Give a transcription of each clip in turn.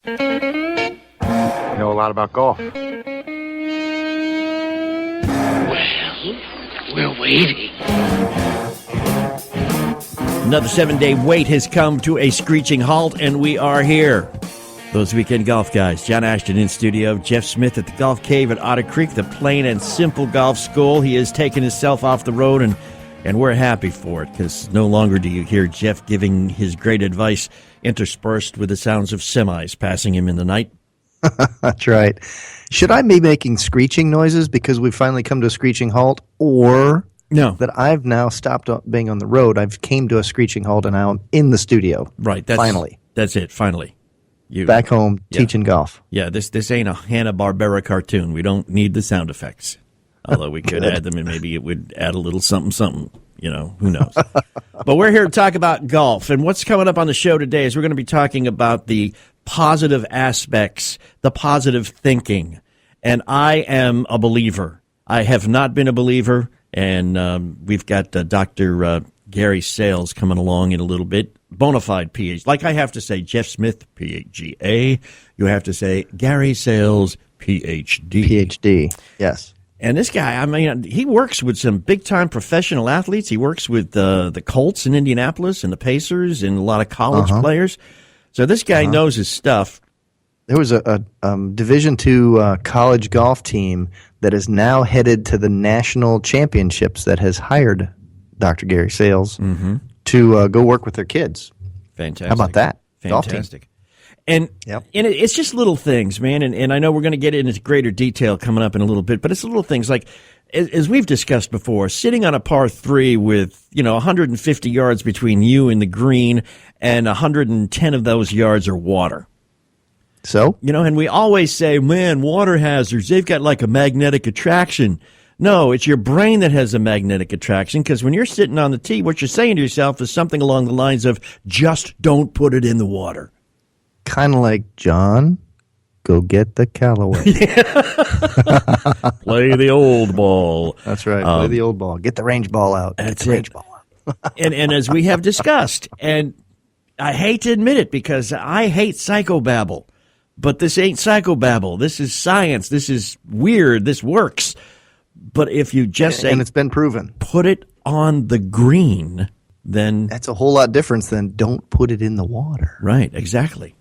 You know a lot about golf. Well, we're waiting. Another 7-day wait has come to a screeching halt, and we are here. Those weekend golf guys, John Ashton in studio, Jeff Smith at the Golf Cave at Otter Creek, the plain and simple golf school. He has taken himself off the road, and we're happy for it, because no longer do you hear Jeff giving his great advice interspersed with the sounds of semis passing him in the night. That's right. Should I be making screeching noises because we've finally come to a screeching halt, or no, that I've now stopped being on the road, I've came to a screeching halt, and now I'm in the studio? Right. Finally. That's it. Finally. You back home teaching golf. Yeah, this ain't a Hanna-Barbera cartoon. We don't need the sound effects. Although we could add them, and maybe it would add a little something. You know, who knows? But we're here to talk about golf. And what's coming up on the show today is we're going to be talking about the positive aspects, the positive thinking. And I am a believer. I have not been a believer. And we've got Dr. Gary Sales coming along in a little bit. Bonafide PhD. Like I have to say, Jeff Smith, PhD. You have to say Gary Sales, PhD. PhD, yes. And this guy, I mean, he works with some big-time professional athletes. He works with the Colts in Indianapolis and the Pacers and a lot of college players. So this guy knows his stuff. There was a Division II college golf team that is now headed to the national championships that has hired Dr. Gary Sales to go work with their kids. Fantastic. How about that? Fantastic. And it's just little things, man. And I know we're going to get into greater detail coming up in a little bit, but it's little things like, as we've discussed before, sitting on a par 3 with, 150 yards between you and the green, and 110 of those yards are water. So? And we always say, man, water hazards, they've got like a magnetic attraction. No, it's your brain that has a magnetic attraction, because when you're sitting on the tee, what you're saying to yourself is something along the lines of, just don't put it in the water. Kind of like, John, go get the Callaway. Play the old ball. That's right. Play the old ball. Get the range ball out. That's range ball out. and as we have discussed, and I hate to admit it because I hate psychobabble, but this ain't psychobabble. This is science. This is weird. This works. But if you just say, and it's been proven, put it on the green, then that's a whole lot different than don't put it in the water. Right. Exactly.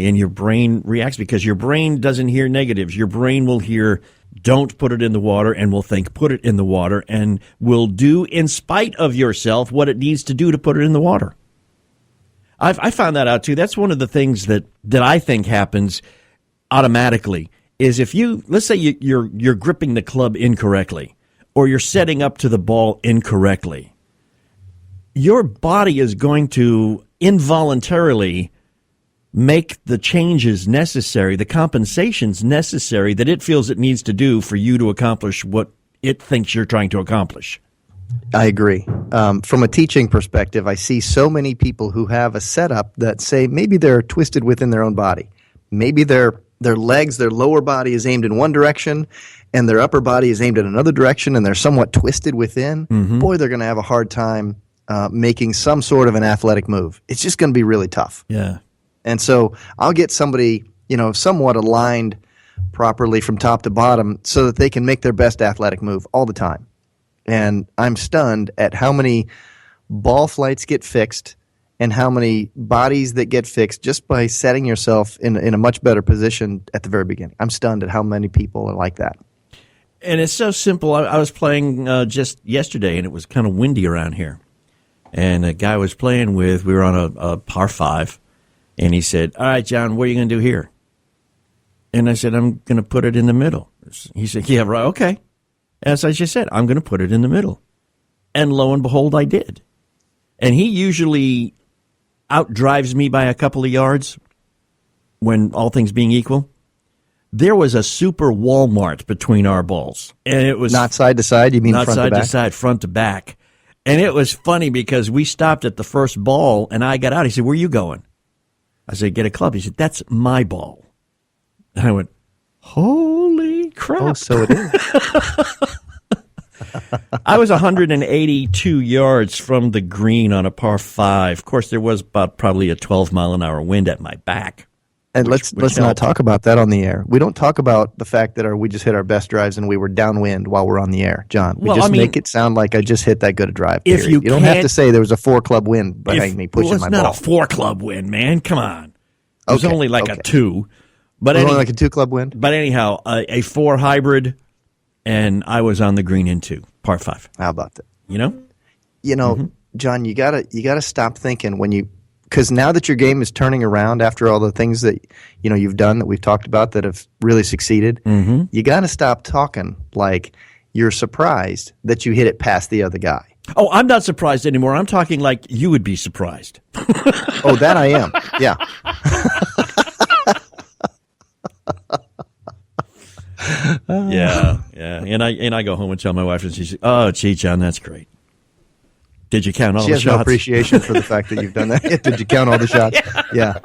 And your brain reacts because your brain doesn't hear negatives. Your brain will hear, don't put it in the water, and will think, put it in the water, and will do, in spite of yourself, what it needs to do to put it in the water. I found that out, too. That's one of the things that I think happens automatically is if you, let's say you're gripping the club incorrectly, or you're setting up to the ball incorrectly, your body is going to involuntarily make the changes necessary, the compensations necessary that it feels it needs to do for you to accomplish what it thinks you're trying to accomplish. I agree. From a teaching perspective, I see so many people who have a setup that say maybe they're twisted within their own body. Maybe their legs, their lower body is aimed in one direction, and their upper body is aimed in another direction, and they're somewhat twisted within. Boy, they're going to have a hard time making some sort of an athletic move. It's just going to be really tough. Yeah. And so I'll get somebody, somewhat aligned properly from top to bottom so that they can make their best athletic move all the time. And I'm stunned at how many ball flights get fixed and how many bodies that get fixed just by setting yourself in a much better position at the very beginning. I'm stunned at how many people are like that. And it's so simple. I was playing just yesterday, and it was kind of windy around here. And a guy was playing with, we were on a par 5. And he said, all right, John, what are you going to do here? And I said, I'm going to put it in the middle. He said, yeah, right, okay. As I just said, I'm going to put it in the middle. And lo and behold, I did. And he usually outdrives me by a couple of yards when all things being equal. There was a super Walmart between our balls. And it was not side to side, you mean not front to back? Not side to side, front to back. And it was funny because we stopped at the first ball, and I got out. He said, where are you going? I said, get a club. He said, that's my ball. And I went, holy crap. Oh, so it is. I was 182 yards from the green on a par 5. Of course, there was about probably a 12-mile-an-hour wind at my back. And let's not talk about that on the air. We don't talk about the fact that we just hit our best drives and we were downwind while we're on the air, John. We make it sound like I just hit that good a drive. If you don't have to say there was a 4-club wind behind me pushing my ball. It's not a 4-club wind, man. Come on. It was only like a 2. But only like a 2-club wind? But anyhow, a 4 hybrid, and I was on the green in 2, par 5. How about that? You know, John, you gotta stop thinking because now that your game is turning around after all the things that you've done that we've talked about that have really succeeded, you got to stop talking like you're surprised that you hit it past the other guy. Oh, I'm not surprised anymore. I'm talking like you would be surprised. Oh, that I am. Yeah. Yeah. And I go home and tell my wife, and she says, "Oh, gee, John, that's great. Did you count all the shots?" She has no appreciation for the fact that you've done that. Did you count all the shots? Yeah.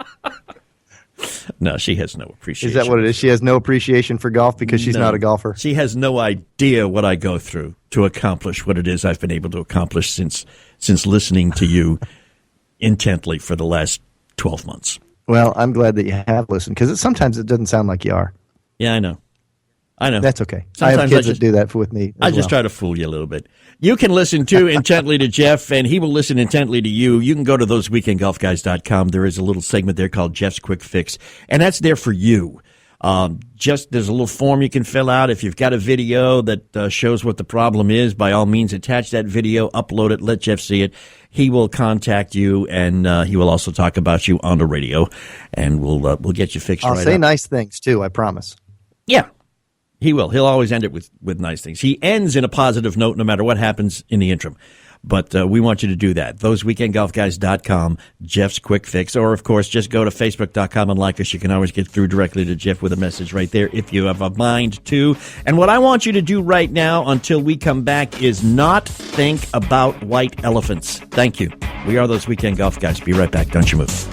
No, she has no appreciation. Is that what it is? She has no appreciation for golf because she's not a golfer? She has no idea what I go through to accomplish what it is I've been able to accomplish since listening to you intently for the last 12 months. Well, I'm glad that you have listened because sometimes it doesn't sound like you are. Yeah, I know. That's okay. Sometimes I have kids that do that with me. I just try to fool you a little bit. You can listen too intently to Jeff, and he will listen intently to you. You can go to thoseweekendgolfguys.com. There is a little segment there called Jeff's Quick Fix, and that's there for you. There's a little form you can fill out. If you've got a video that shows what the problem is, by all means, attach that video, upload it, let Jeff see it. He will contact you, and he will also talk about you on the radio, and we'll get you fixed. I'll say nice things too. I promise. Yeah. He will. He'll always end it with nice things. He ends in a positive note no matter what happens in the interim. But we want you to do that. ThoseWeekendGolfGuys.com, Jeff's Quick Fix. Or, of course, just go to Facebook.com and like us. You can always get through directly to Jeff with a message right there if you have a mind to. And what I want you to do right now until we come back is not think about white elephants. Thank you. We are Those Weekend Golf Guys. Be right back. Don't you move.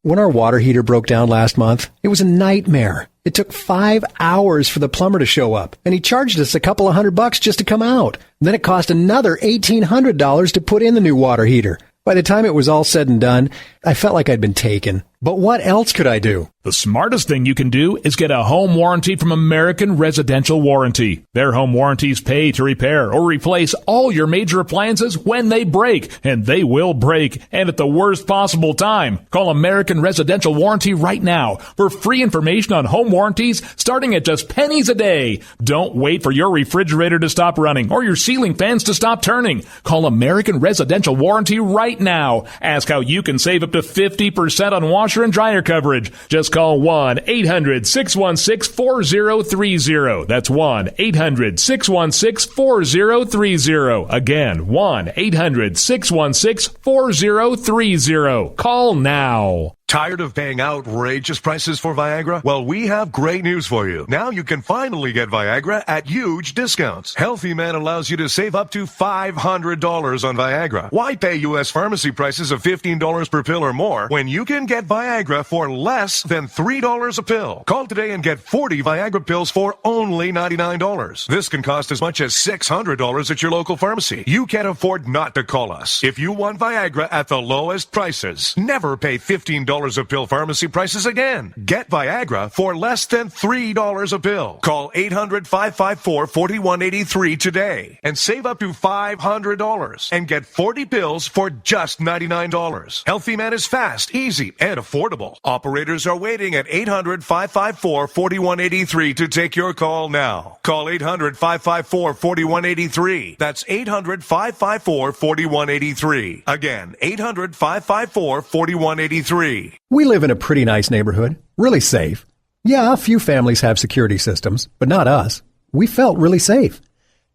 When our water heater broke down last month, it was a nightmare. It took 5 hours for the plumber to show up, and he charged us a couple of $100 just to come out. Then it cost another $1,800 to put in the new water heater. By the time it was all said and done, I felt like I'd been taken. But what else could I do? The smartest thing you can do is get a home warranty from American Residential Warranty. Their home warranties pay to repair or replace all your major appliances when they break, and they will break, and at the worst possible time. Call American Residential Warranty right now for free information on home warranties starting at just pennies a day. Don't wait for your refrigerator to stop running or your ceiling fans to stop turning. Call American Residential Warranty right now. Ask how you can save up to 50% on washer and dryer coverage. Just call 1-800-616-4030. That's 1-800-616-4030. Again, 1-800-616-4030. Call now. Tired of paying outrageous prices for Viagra? Well, we have great news for you. Now you can finally get Viagra at huge discounts. Healthy Man allows you to save up to $500 on Viagra. Why pay U.S. pharmacy prices of $15 per pill or more when you can get Viagra for less than $3 a pill? Call today and get 40 Viagra pills for only $99. This can cost as much as $600 at your local pharmacy. You can't afford not to call us. If you want Viagra at the lowest prices, never pay $15 a pill pharmacy prices again. Get Viagra for less than $3 a pill. Call 800-554-4183 today and save up to $500 and get 40 pills for just $99. Healthy Man is fast, easy, and affordable. Operators are waiting at 800-554-4183 to take your call now. Call 800-554-4183. That's 800-554-4183. Again, 800-554-4183. We live in a pretty nice neighborhood, really safe. Yeah, a few families have security systems, but not us. We felt really safe.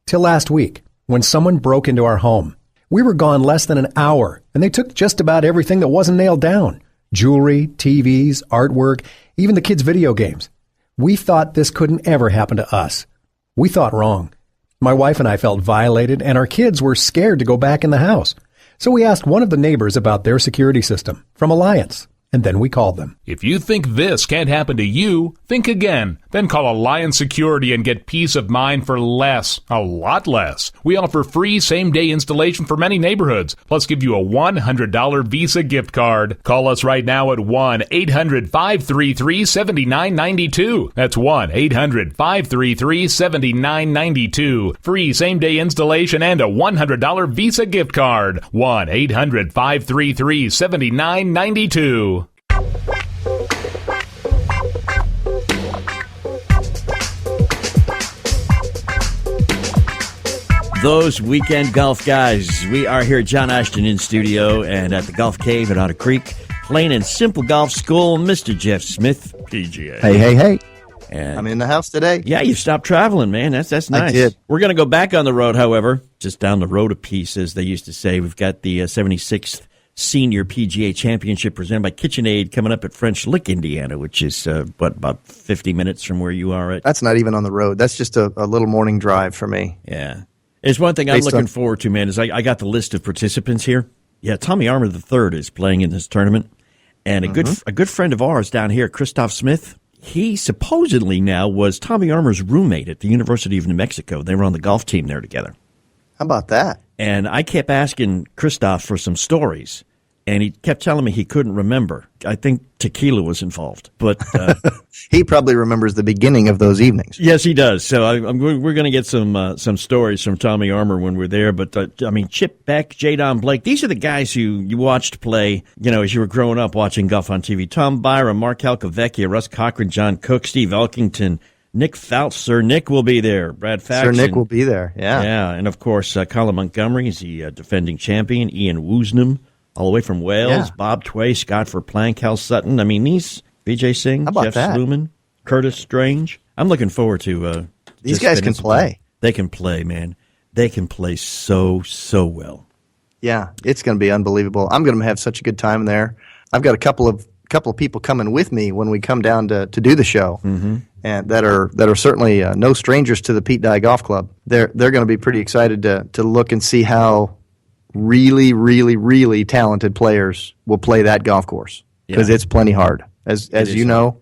Till last week, when someone broke into our home. We were gone less than an hour, and they took just about everything that wasn't nailed down. Jewelry, TVs, artwork, even the kids' video games. We thought this couldn't ever happen to us. We thought wrong. My wife and I felt violated, and our kids were scared to go back in the house. So we asked one of the neighbors about their security system from Alliance. And then we called them. If you think this can't happen to you, think again. Then call Alliance Security and get peace of mind for less, a lot less. We offer free same-day installation for many neighborhoods, plus give you a $100 Visa gift card. Call us right now at 1-800-533-7992. That's 1-800-533-7992. Free same-day installation and a $100 Visa gift card. 1-800-533-7992. Those weekend golf guys. We are here, John Ashton in studio, and at the Golf Cave at Otter Creek, plain and simple golf school, Mr. Jeff Smith, PGA. Hey. And I'm in the house today. yeah, you stopped traveling, man. That's nice. I did. We're going to go back on the road, however, just down the road a piece, as they used to say. We've got the 76th Senior PGA Championship presented by KitchenAid coming up at French Lick, Indiana, which is, about 50 minutes from where you are at? That's not even on the road. That's just a little morning drive for me. Yeah. It's one thing I'm looking forward to, man, is I got the list of participants here. Yeah, Tommy Armour III is playing in this tournament. And a good friend of ours down here, Christoph Smith, he supposedly now was Tommy Armour's roommate at the University of New Mexico. They were on the golf team there together. How about that? And I kept asking Christoph for some stories, and he kept telling me he couldn't remember. I think tequila was involved, but he probably remembers the beginning of those evenings. Yes, he does. So we're going to get some stories from Tommy Armour when we're there. But Chip Beck, Jadon Blake, these are the guys who you watched play, as you were growing up watching golf on TV. Tom Byram, Mark Halkovecchia, Russ Cochran, John Cook, Steve Elkington, Nick Fouts. Sir Nick will be there. Brad Faxon. Sir Nick will be there. Yeah, yeah, and of course Colin Montgomery is the defending champion. Ian Woosnam, all the way from Wales. Yeah. Bob Tway, Scott Verplank, Hal Sutton. I mean, these Vijay Singh, Jeff Sluman, Curtis Strange. I'm looking forward to these guys can play. They can play, man. They can play so well. Yeah, it's going to be unbelievable. I'm going to have such a good time there. I've got a couple of people coming with me when we come down to do the show, and that are certainly no strangers to the Pete Dye Golf Club. They're going to be pretty excited to look and see how really, really, really talented players will play that golf course, because it's plenty hard. As you know,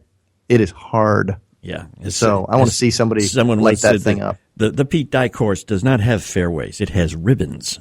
it is hard. Yeah. So I want to see someone light that thing up. The Pete Dye course does not have fairways. It has ribbons.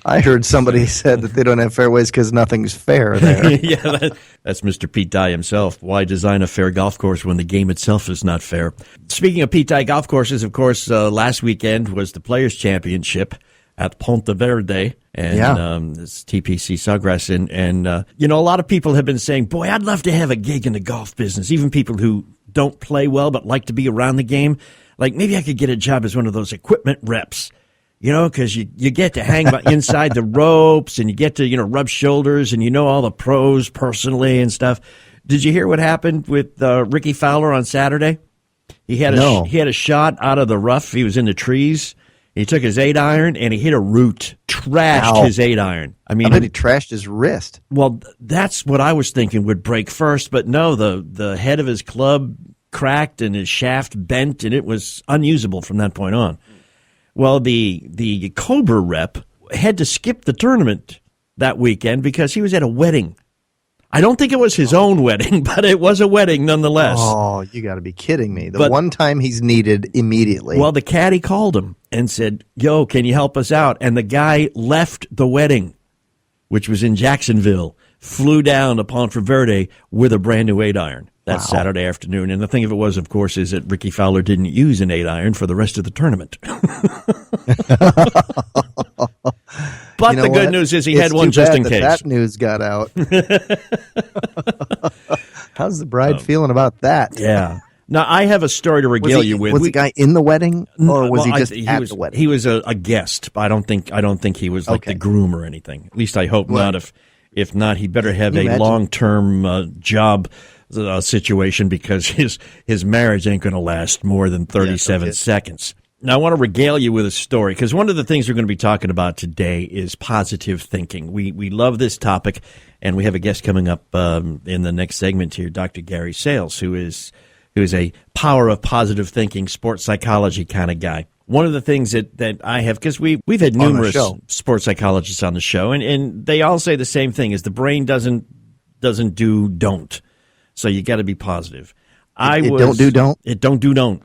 I heard somebody said that they don't have fairways because nothing's fair there. Yeah, that's Mr. Pete Dye himself. Why design a fair golf course when the game itself is not fair? Speaking of Pete Dye golf courses, of course, last weekend was the Players' Championship at Ponte Verde, and this TPC Sawgrass. And a lot of people have been saying, boy, I'd love to have a gig in the golf business, even people who don't play well but like to be around the game. Like, maybe I could get a job as one of those equipment reps. Because you get to hang inside the ropes, and you get to, rub shoulders, and all the pros personally and stuff. Did you hear what happened with Ricky Fowler on Saturday? He had a shot out of the rough. He was in the trees. He took his 8-iron, and he hit a root. Trashed his 8-iron. I bet he trashed his wrist. Well, that's what I was thinking would break first, but no, the head of his club cracked, and his shaft bent, and it was unusable from that point on. Well, the Cobra rep had to skip the tournament that weekend because he was at a wedding. I don't think it was his own wedding, but it was a wedding nonetheless. Oh, you got to be kidding me. One time he's needed immediately. Well, the caddy called him and said, yo, can you help us out? And the guy left the wedding, which was in Jacksonville, flew down to Ponte Verde with a brand new 8-iron. That Saturday afternoon. And the thing of it was, of course, is that Ricky Fowler didn't use an 8-iron for the rest of the tournament. But the good news is he had one just in case. That news got out. How's the bride feeling about that? Yeah. Now, I have a story to regale you with. Was the guy in the wedding, or was he just at the wedding? He was a guest. I don't think he was like the groom or anything. At least I hope not. If not, he better have a long-term job situation, because his marriage ain't going to last more than 37 seconds. Now, I want to regale you with a story, because one of the things we're going to be talking about today is positive thinking. We love this topic, and we have a guest coming up in the next segment here, Dr. Gary Sales, who is a power of positive thinking, sports psychology kind of guy. One of the things that I have, because we've had numerous sports psychologists on the show, and they all say the same thing, is the brain doesn't doesn't do don't. So you got to be positive. It don't do don't? It don't do don't.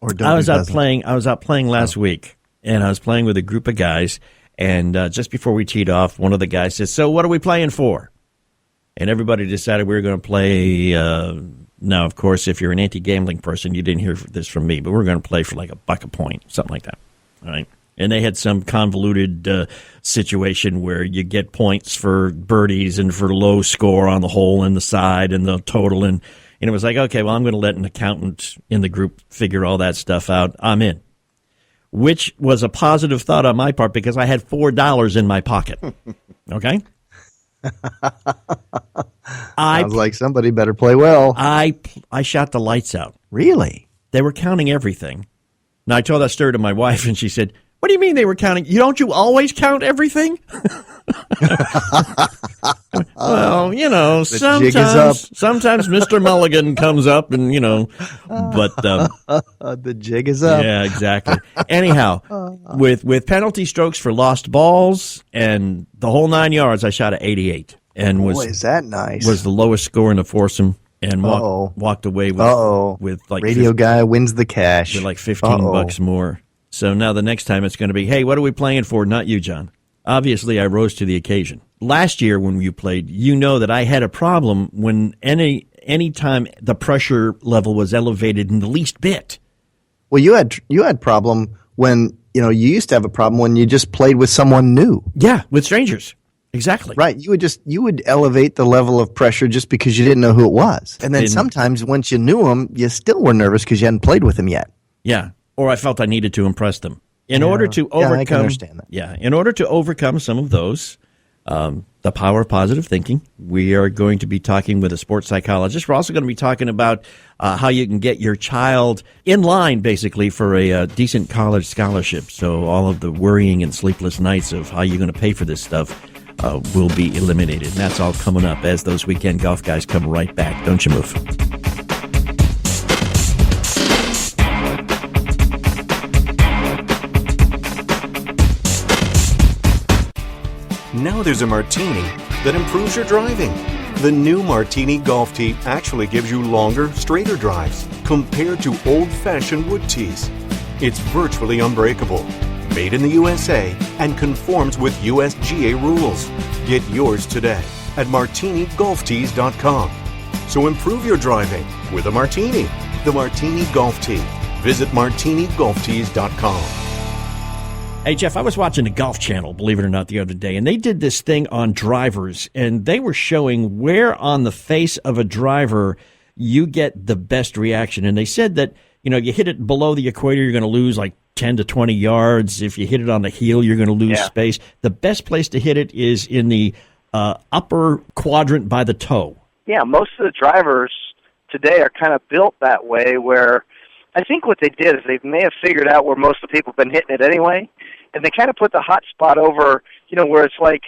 Or don't I was do out doesn't. playing. I was out playing last week, and I was playing with a group of guys. And just before we teed off, one of the guys says, "So what are we playing for?" And everybody decided we were going to play. Now, of course, if you're an anti-gambling person, you didn't hear this from me, but we're going to play for like $1 a point, something like that. All right. And they had some convoluted situation where you get points for birdies and for low score on the hole and the side and the total. And it was like, okay, well, I'm going to let an accountant in the group figure all that stuff out. I'm in. Which was a positive thought on my part because I had $4 in my pocket. Okay? I was like, somebody better play well. I shot the lights out. Really? They were counting everything. Now, I told that story to my wife, and she said, "What do you mean they were counting? Don't you always count everything?" Well, sometimes Mr. Mulligan comes up and, but the jig is up. Yeah, exactly. Anyhow, with penalty strokes for lost balls and the whole 9 yards, I shot a 88 and Boy, is that nice. was the lowest score in the foursome and walked away with like radio guy wins the cash with like $15 more. So now the next time it's going to be, hey, what are we playing for? Not you, John. Obviously, I rose to the occasion. Last year when you played, you know that I had a problem when any time the pressure level was elevated in the least bit. Well, you had problem when, you used to have a problem when you just played with someone new. Yeah, with strangers. Exactly. Right. You would elevate the level of pressure just because you didn't know who it was. And then sometimes once you knew him, you still were nervous because you hadn't played with him yet. Yeah. Or I felt I needed to impress them. In order to overcome, I can understand that. Yeah, in order to overcome some of those, the power of positive thinking, we are going to be talking with a sports psychologist. We're also going to be talking about how you can get your child in line, basically, for a decent college scholarship. So all of the worrying and sleepless nights of how you're going to pay for this stuff will be eliminated. And that's all coming up as those weekend golf guys come right back. Don't you move. Now there's a martini that improves your driving. The new Martini Golf Tee actually gives you longer, straighter drives compared to old-fashioned wood tees. It's virtually unbreakable, made in the USA, and conforms with USGA rules. Get yours today at martinigolftees.com. So improve your driving with a martini. The Martini Golf Tee. Visit martinigolftees.com. Hey, Jeff, I was watching the Golf Channel, believe it or not, the other day, and they did this thing on drivers, and they were showing where on the face of a driver you get the best reaction. And they said that, you hit it below the equator, you're going to lose like 10 to 20 yards. If you hit it on the heel, you're going to lose space. The best place to hit it is in the upper quadrant by the toe. Yeah, most of the drivers today are kind of built that way where I think what they did is they may have figured out where most of the people have been hitting it anyway, and they kind of put the hot spot over, where it's like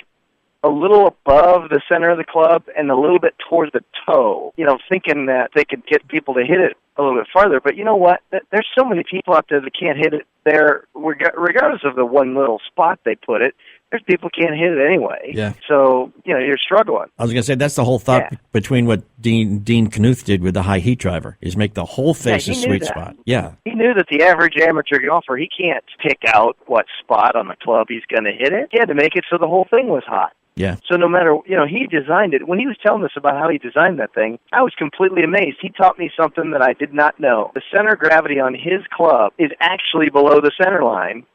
a little above the center of the club and a little bit towards the toe, thinking that they could get people to hit it a little bit farther. But you know what? There's so many people out there that can't hit it there, regardless of the one little spot they put it. There's people can't hit it anyway. Yeah. So, you're struggling. I was going to say, that's the whole thought between what Dean Knuth did with the high heat driver, is make the whole face a sweet spot. Yeah. He knew that the average amateur golfer, he can't pick out what spot on the club he's going to hit it. He had to make it so the whole thing was hot. Yeah. So no matter, he designed it. When he was telling us about how he designed that thing, I was completely amazed. He taught me something that I did not know. The center of gravity on his club is actually below the center line.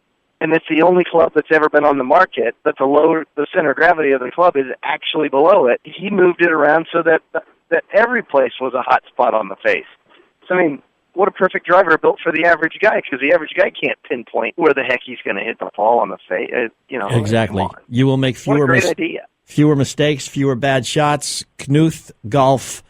And it's the only club that's ever been on the market that the center of gravity of the club is actually below it. He moved it around so that every place was a hot spot on the face. So, what a perfect driver built for the average guy, because the average guy can't pinpoint where the heck he's going to hit the ball on the face. Exactly. You will make fewer mistakes, fewer bad shots. Knuth Golf,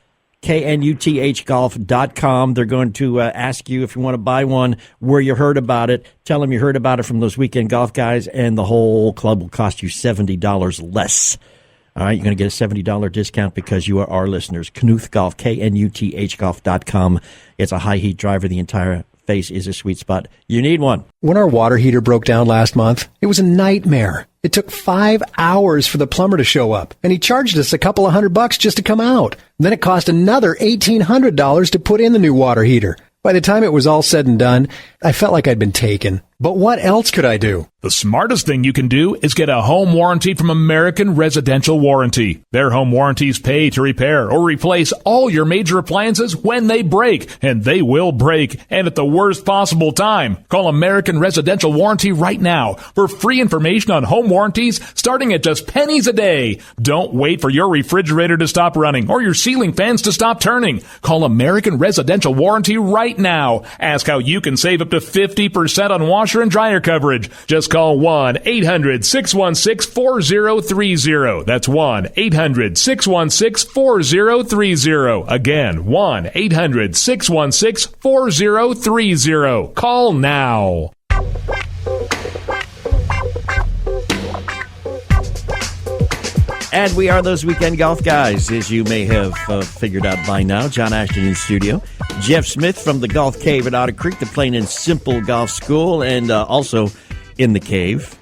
KNUTHgolf.com. They're going to ask you if you want to buy one, where you heard about it. Tell them you heard about it from those weekend golf guys, and the whole club will cost you $70 less. All right, you're going to get a $70 discount because you are our listeners. Knuth Golf, KNUTHgolf.com. It's a high heat driver. The entire face is a sweet spot. You need one. When our water heater broke down last month, it was a nightmare. It took 5 hours for the plumber to show up, and he charged us a couple of $100 just to come out. Then it cost another $1,800 to put in the new water heater. By the time it was all said and done, I felt like I'd been taken. But what else could I do? The smartest thing you can do is get a home warranty from American Residential Warranty. Their home warranties pay to repair or replace all your major appliances when they break, and they will break, and at the worst possible time. Call American Residential Warranty right now for free information on home warranties starting at just pennies a day. Don't wait for your refrigerator to stop running or your ceiling fans to stop turning. Call American Residential Warranty right now. Ask how you can save up to 50% on washer and dryer coverage. Just call 1-800-616-4030. That's 1-800-616-4030. Again, 1-800-616-4030. Call now. And we are those weekend golf guys, as you may have figured out by now. John Ashton in studio. Jeff Smith from the Golf Cave at Otter Creek, the Plain and Simple Golf School, and also in the cave,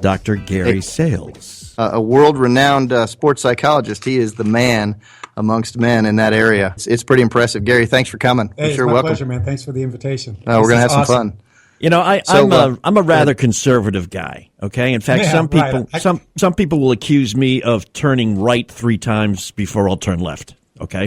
Dr. Gary Sales. A world-renowned sports psychologist. He is the man amongst men in that area. It's pretty impressive. Gary, thanks for coming. Hey, You're it's my welcome. pleasure, man. Thanks for the invitation. We're going to have some fun. You know, I'm a rather conservative guy. Okay, in fact, some people will accuse me of turning right 3 times before I'll turn left. Okay,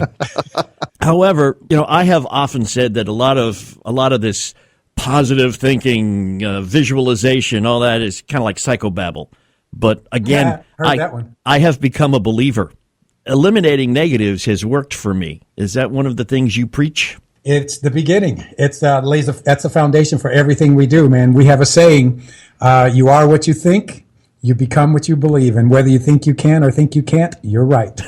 however, you know, I have often said that a lot of this positive thinking, visualization, all that is kind of like psychobabble. But again, I have become a believer. Eliminating negatives has worked for me. Is that one of the things you preach? It's the beginning. That's the foundation for everything we do, man. We have a saying, you are what you think, you become what you believe. And whether you think you can or think you can't, you're right.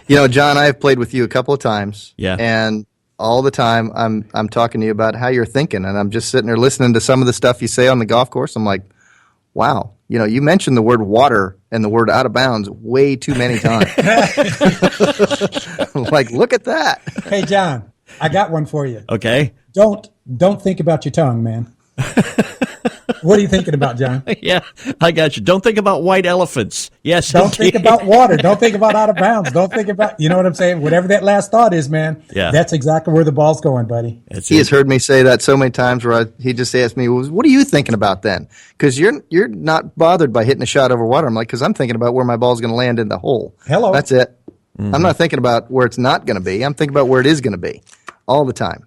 You know, John, I have played with you a couple of times. Yeah. And all the time I'm talking to you about how you're thinking. And I'm just sitting there listening to some of the stuff you say on the golf course. I'm like, wow. You know, you mentioned the word water and the word out of bounds way too many times. Like, look at that. Hey, John, I got one for you. Okay. Don't think about your tongue, man. What are you thinking about, John? Yeah, I got you. Don't think about white elephants. Yes. Don't think about water. Don't think about out of bounds. Don't think about, you know what I'm saying? Whatever that last thought is, man. Yeah. That's exactly where the ball's going, buddy. He has heard me say that so many times where he just asked me, well, what are you thinking about then? Because you're not bothered by hitting a shot over water. I'm like, because I'm thinking about where my ball's going to land in the hole. Hello. That's it. Mm-hmm. I'm not thinking about where it's not going to be. I'm thinking about where it is going to be all the time.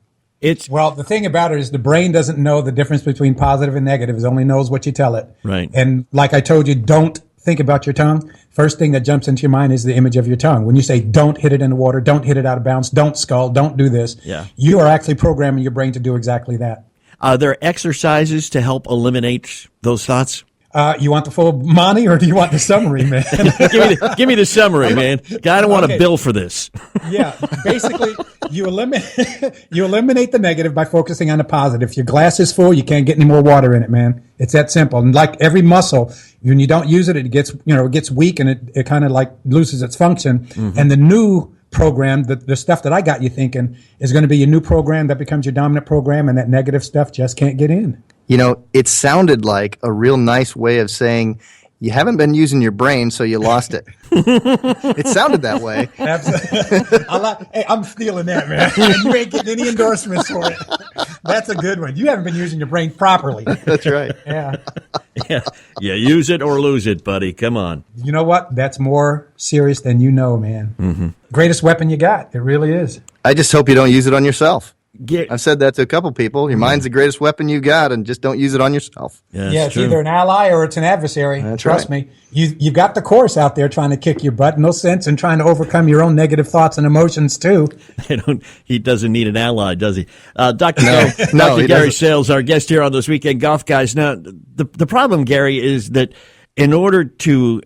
Well, the thing about it is the brain doesn't know the difference between positive and negative. It only knows what you tell it. Right. And like I told you, don't think about your tongue. First thing that jumps into your mind is the image of your tongue. When you say don't hit it in the water, don't hit it out of bounds, don't skull, don't do this, you are actually programming your brain to do exactly that. Are there exercises to help eliminate those thoughts? You want the full Monty or do you want the summary, man? give me the summary, man. I don't want to bill for this. Yeah, basically, you eliminate the negative by focusing on the positive. If your glass is full, you can't get any more water in it, man. It's that simple. And like every muscle, when you don't use it, it gets weak and it kind of like loses its function. Mm-hmm. And the new program, the stuff that I got you thinking, is going to be your new program that becomes your dominant program, and that negative stuff just can't get in. You know, it sounded like a real nice way of saying you haven't been using your brain, so you lost it. It sounded that way. Absolutely. Hey, I'm stealing that, man. You ain't getting any endorsements for it. That's a good one. You haven't been using your brain properly. That's right. Yeah. Yeah, use it or lose it, buddy. Come on. You know what? That's more serious than you know, man. Mm-hmm. Greatest weapon you got. It really is. I just hope you don't use it on yourself. I've said that to a couple people. Your mind's the greatest weapon you got, and just don't use it on yourself. Yeah, it's either an ally or it's an adversary. Trust me. You've got the course out there trying to kick your butt. No sense in trying to overcome your own negative thoughts and emotions, too. He doesn't need an ally, does he? Dr. No, Gary Sales, our guest here on Those Weekend Golf Guys. Now, the problem, Gary, is that in order to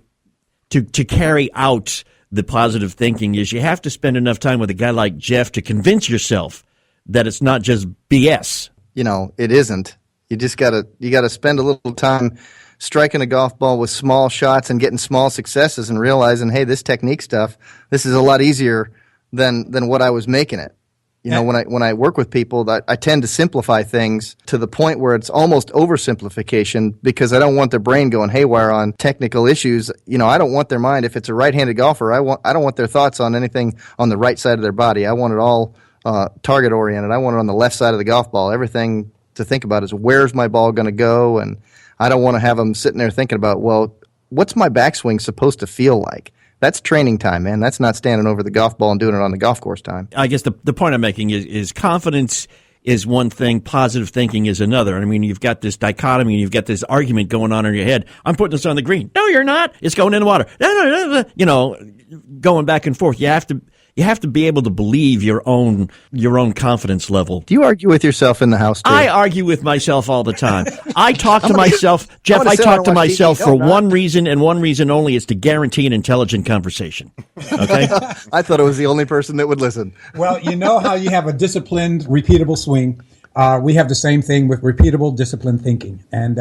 carry out the positive thinking is you have to spend enough time with a guy like Jeff to convince yourself that it's not just BS. You know, it isn't. You just gotta spend a little time striking a golf ball with small shots and getting small successes and realizing, hey, this technique stuff, this is a lot easier than what I was making it. You know, when I work with people, I tend to simplify things to the point where it's almost oversimplification because I don't want their brain going haywire on technical issues. You know, I don't want their mind, if it's a right-handed golfer, I don't want their thoughts on anything on the right side of their body. I want it all target oriented. I want it on the left side of the golf ball. Everything to think about is where's my ball going to go, and I don't want to have them sitting there thinking about, well, what's my backswing supposed to feel like? That's training time, man. That's not standing over the golf ball and doing it on the golf course time. I guess the point I'm making is confidence is one thing, positive thinking is another. I mean, you've got this dichotomy and you've got this argument going on in your head. I'm putting this on the green. No, you're not. It's going in the water. No. You know, going back and forth. You have to be able to believe your own confidence level. Do you argue with yourself in the house too? I argue with myself all the time. I talk to myself, Jeff. I talk to myself for one reason and one reason only: is to guarantee an intelligent conversation. Okay. I thought it was the only person that would listen. Well, you know how you have a disciplined, repeatable swing. We have the same thing with repeatable, disciplined thinking. And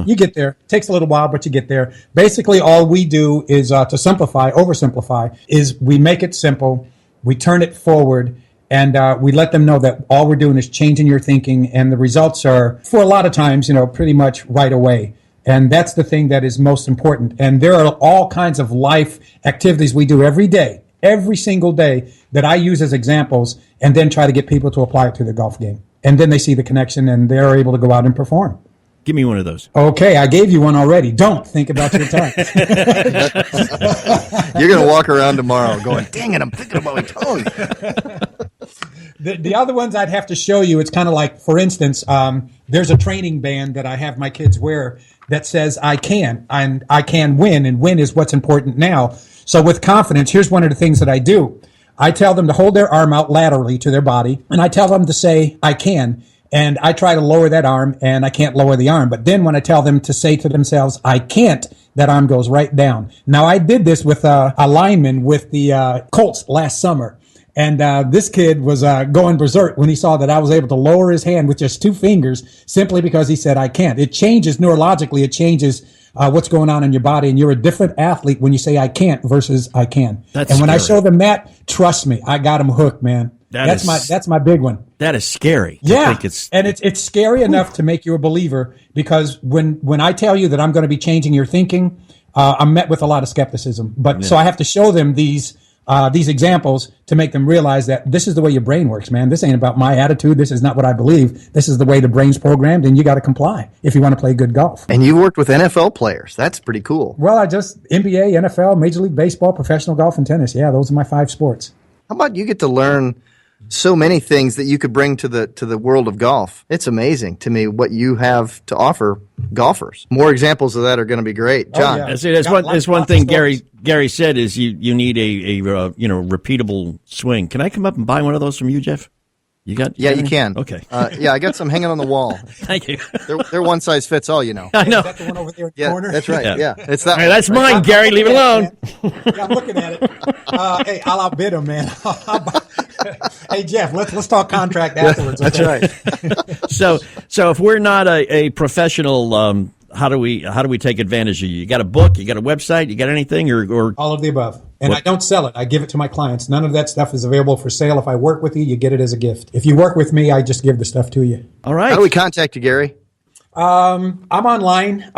you get there. It takes a little while, but you get there. Basically, all we do is to oversimplify, is we make it simple. We turn it forward, and we let them know that all we're doing is changing your thinking, and the results are, for a lot of times, pretty much right away. And that's the thing that is most important. And there are all kinds of life activities we do every day, every single day, that I use as examples and then try to get people to apply it to their golf game. And then they see the connection, and they're able to go out and perform. Give me one of those. Okay, I gave you one already. Don't think about your tongue. You're going to walk around tomorrow going, dang it, I'm thinking about my tongue. The other ones I'd have to show you, it's kind of like, for instance, there's a training band that I have my kids wear that says, I can, and I can win, and win is what's important now. So with confidence, here's one of the things that I do. I tell them to hold their arm out laterally to their body, and I tell them to say, I can. And I try to lower that arm, and I can't lower the arm. But then when I tell them to say to themselves, I can't, that arm goes right down. Now, I did this with a lineman with the Colts last summer. And this kid was going berserk when he saw that I was able to lower his hand with just 2 fingers simply because he said, I can't. It changes neurologically. It changes what's going on in your body. And you're a different athlete when you say I can't versus I can. That's and when scary. I show them that, trust me, I got them hooked, man. That's my big one. That is scary. Yeah, and it's scary enough to make you a believer, because when I tell you that I'm going to be changing your thinking, I'm met with a lot of skepticism. But so I have to show them these examples to make them realize that this is the way your brain works, man. This ain't about my attitude. This is not what I believe. This is the way the brain's programmed, and you got to comply if you want to play good golf. And you worked with NFL players. That's pretty cool. Well, I just NBA, NFL, Major League Baseball, professional golf, and tennis. Yeah, those are my 5 sports. How about you get to learn so many things that you could bring to the world of golf? It's amazing to me what you have to offer golfers. More examples of that are going to be great, John. Oh, yeah. There's one thing Gary said is you need a repeatable swing. Can I come up and buy one of those from you, Jeff? You got? Yeah, you can. Okay. Yeah, I got some hanging on the wall. Thank you. They're one size fits all, you know. I know. Is that the one over there in the Yeah, corner? that's right. Yeah, it's that. All right, one, that's right? mine, Gary. Leave it alone. Yeah, I'm looking at it. Hey, I'll outbid him, man. Hey, Jeff, let's talk contract afterwards. That's okay? right. So if we're not a professional, how do we take advantage of you? You got a book? You got a website? You got anything? Or All of the above. And What? I don't sell it. I give it to my clients. None of that stuff is available for sale. If I work with you, you get it as a gift. If you work with me, I just give the stuff to you. all right? How do we contact you, Gary? I'm online.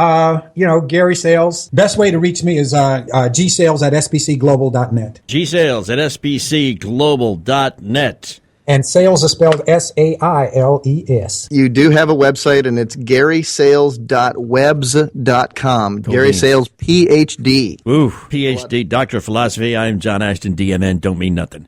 Gary Sales. Best way to reach me is gsales@sbcglobal.net. gsales@sbcglobal.net. And sales is spelled SAILES. You do have a website, and it's garysales.webs.com. Gary Sales, Ph.D. Ooh, PhD, Doctor of Philosophy. I am John Ashton, DMN. Don't mean nothing.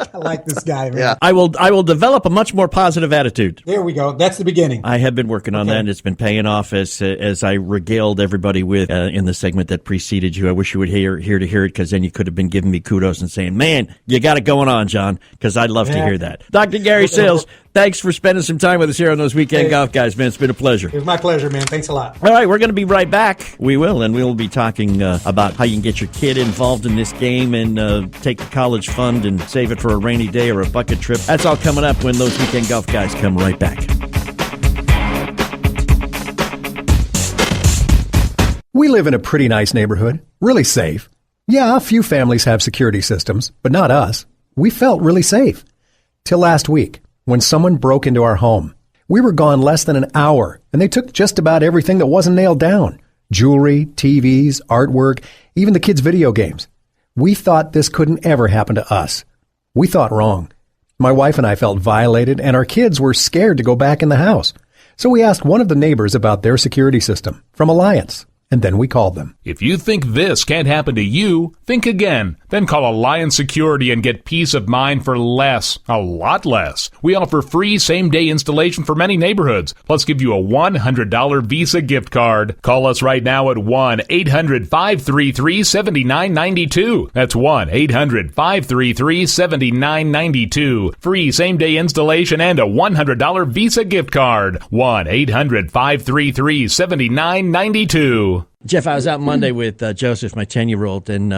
I like this guy, man. Yeah. I will develop a much more positive attitude. There we go. That's the beginning. I have been working on that, and it's been paying off as I regaled everybody with in the segment that preceded you. I wish you would here to hear it, because then you could have been giving me kudos and saying, man, you got it going on, John, because I'd love to hear that. Dr. Gary Sales, thanks for spending some time with us here on those Weekend Golf Guys, man. It's been a pleasure. It was my pleasure, man. Thanks a lot. All right, we're going to be right back. We will, and we'll be talking about how you can get your kid involved in this game and take the college fund and save it for a rainy day or a bucket trip. That's all coming up when those Weekend Golf Guys come right back. We live in a pretty nice neighborhood, really safe. Yeah, a few families have security systems, but not us. We felt really safe. Till last week, when someone broke into our home. We were gone less than an hour, and they took just about everything that wasn't nailed down. Jewelry, TVs, artwork, even the kids' video games. We thought this couldn't ever happen to us. We thought wrong. My wife and I felt violated, and our kids were scared to go back in the house. So we asked one of the neighbors about their security system from Alliance, and then we called them. If you think this can't happen to you, think again. Then call Alliance Security and get peace of mind for less, a lot less. We offer free same-day installation for many neighborhoods, plus give you a $100 Visa gift card. Call us right now at 1-800-533-7992. That's 1-800-533-7992. Free same-day installation and a $100 Visa gift card. 1-800-533-7992. Jeff, I was out Monday with Joseph, my 10-year-old, and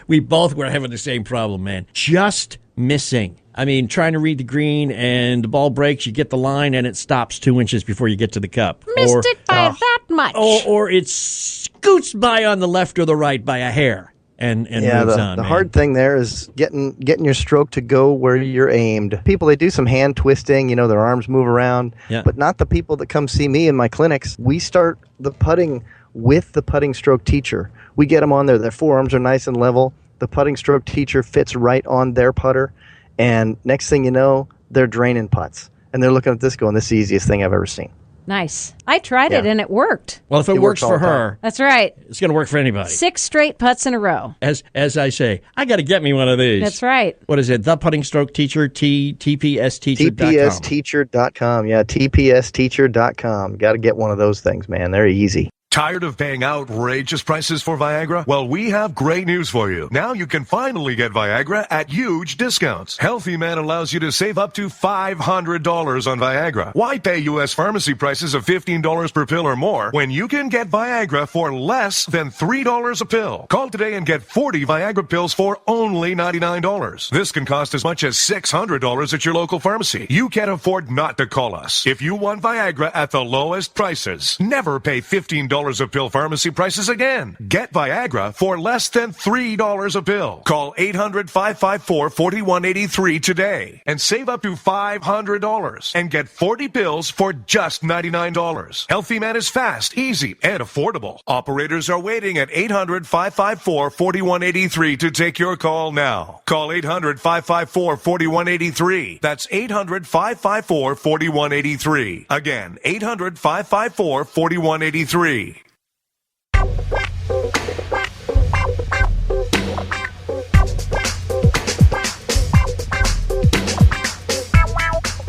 we both were having the same problem, man. Just missing. I mean, trying to read the green, and the ball breaks, you get the line, and it stops 2 inches before you get to the cup. Missed it by that much. Or it scoots by on the left or the right by a hair and moves on. The hard thing there is getting your stroke to go where you're aimed. People, they do some hand twisting, their arms move around, but not the people that come see me in my clinics. We start the putting with the putting stroke teacher. We get them on there. Their forearms are nice and level. The putting stroke teacher fits right on their putter. And next thing you know, they're draining putts. And they're looking at this going, this is the easiest thing I've ever seen. Nice. I tried it and it worked. Well, if it works for her, that's right. It's going to work for anybody. 6 straight putts in a row. As I say, I got to get me one of these. That's right. What is it? The Putting Stroke Teacher, TPSteacher.com. TPSteacher.com. Yeah, TPSteacher.com. Got to get one of those things, man. They're easy. Tired of paying outrageous prices for Viagra? Well, we have great news for you. Now you can finally get Viagra at huge discounts. Healthy Man allows you to save up to $500 on Viagra. Why pay U.S. pharmacy prices of $15 per pill or more when you can get Viagra for less than $3 a pill? Call today and get 40 Viagra pills for only $99. This can cost as much as $600 at your local pharmacy. You can't afford not to call us. If you want Viagra at the lowest prices, never pay $15 a pill pharmacy prices again. Get Viagra for less than $3 a pill. Call 800-554-4183 today and save up to $500 and get 40 pills for just $99. Healthy Man is fast, easy, and affordable. Operators are waiting at 800-554-4183 to take your call now. Call 800-554-4183. That's 800-554-4183. Again, 800-554-4183.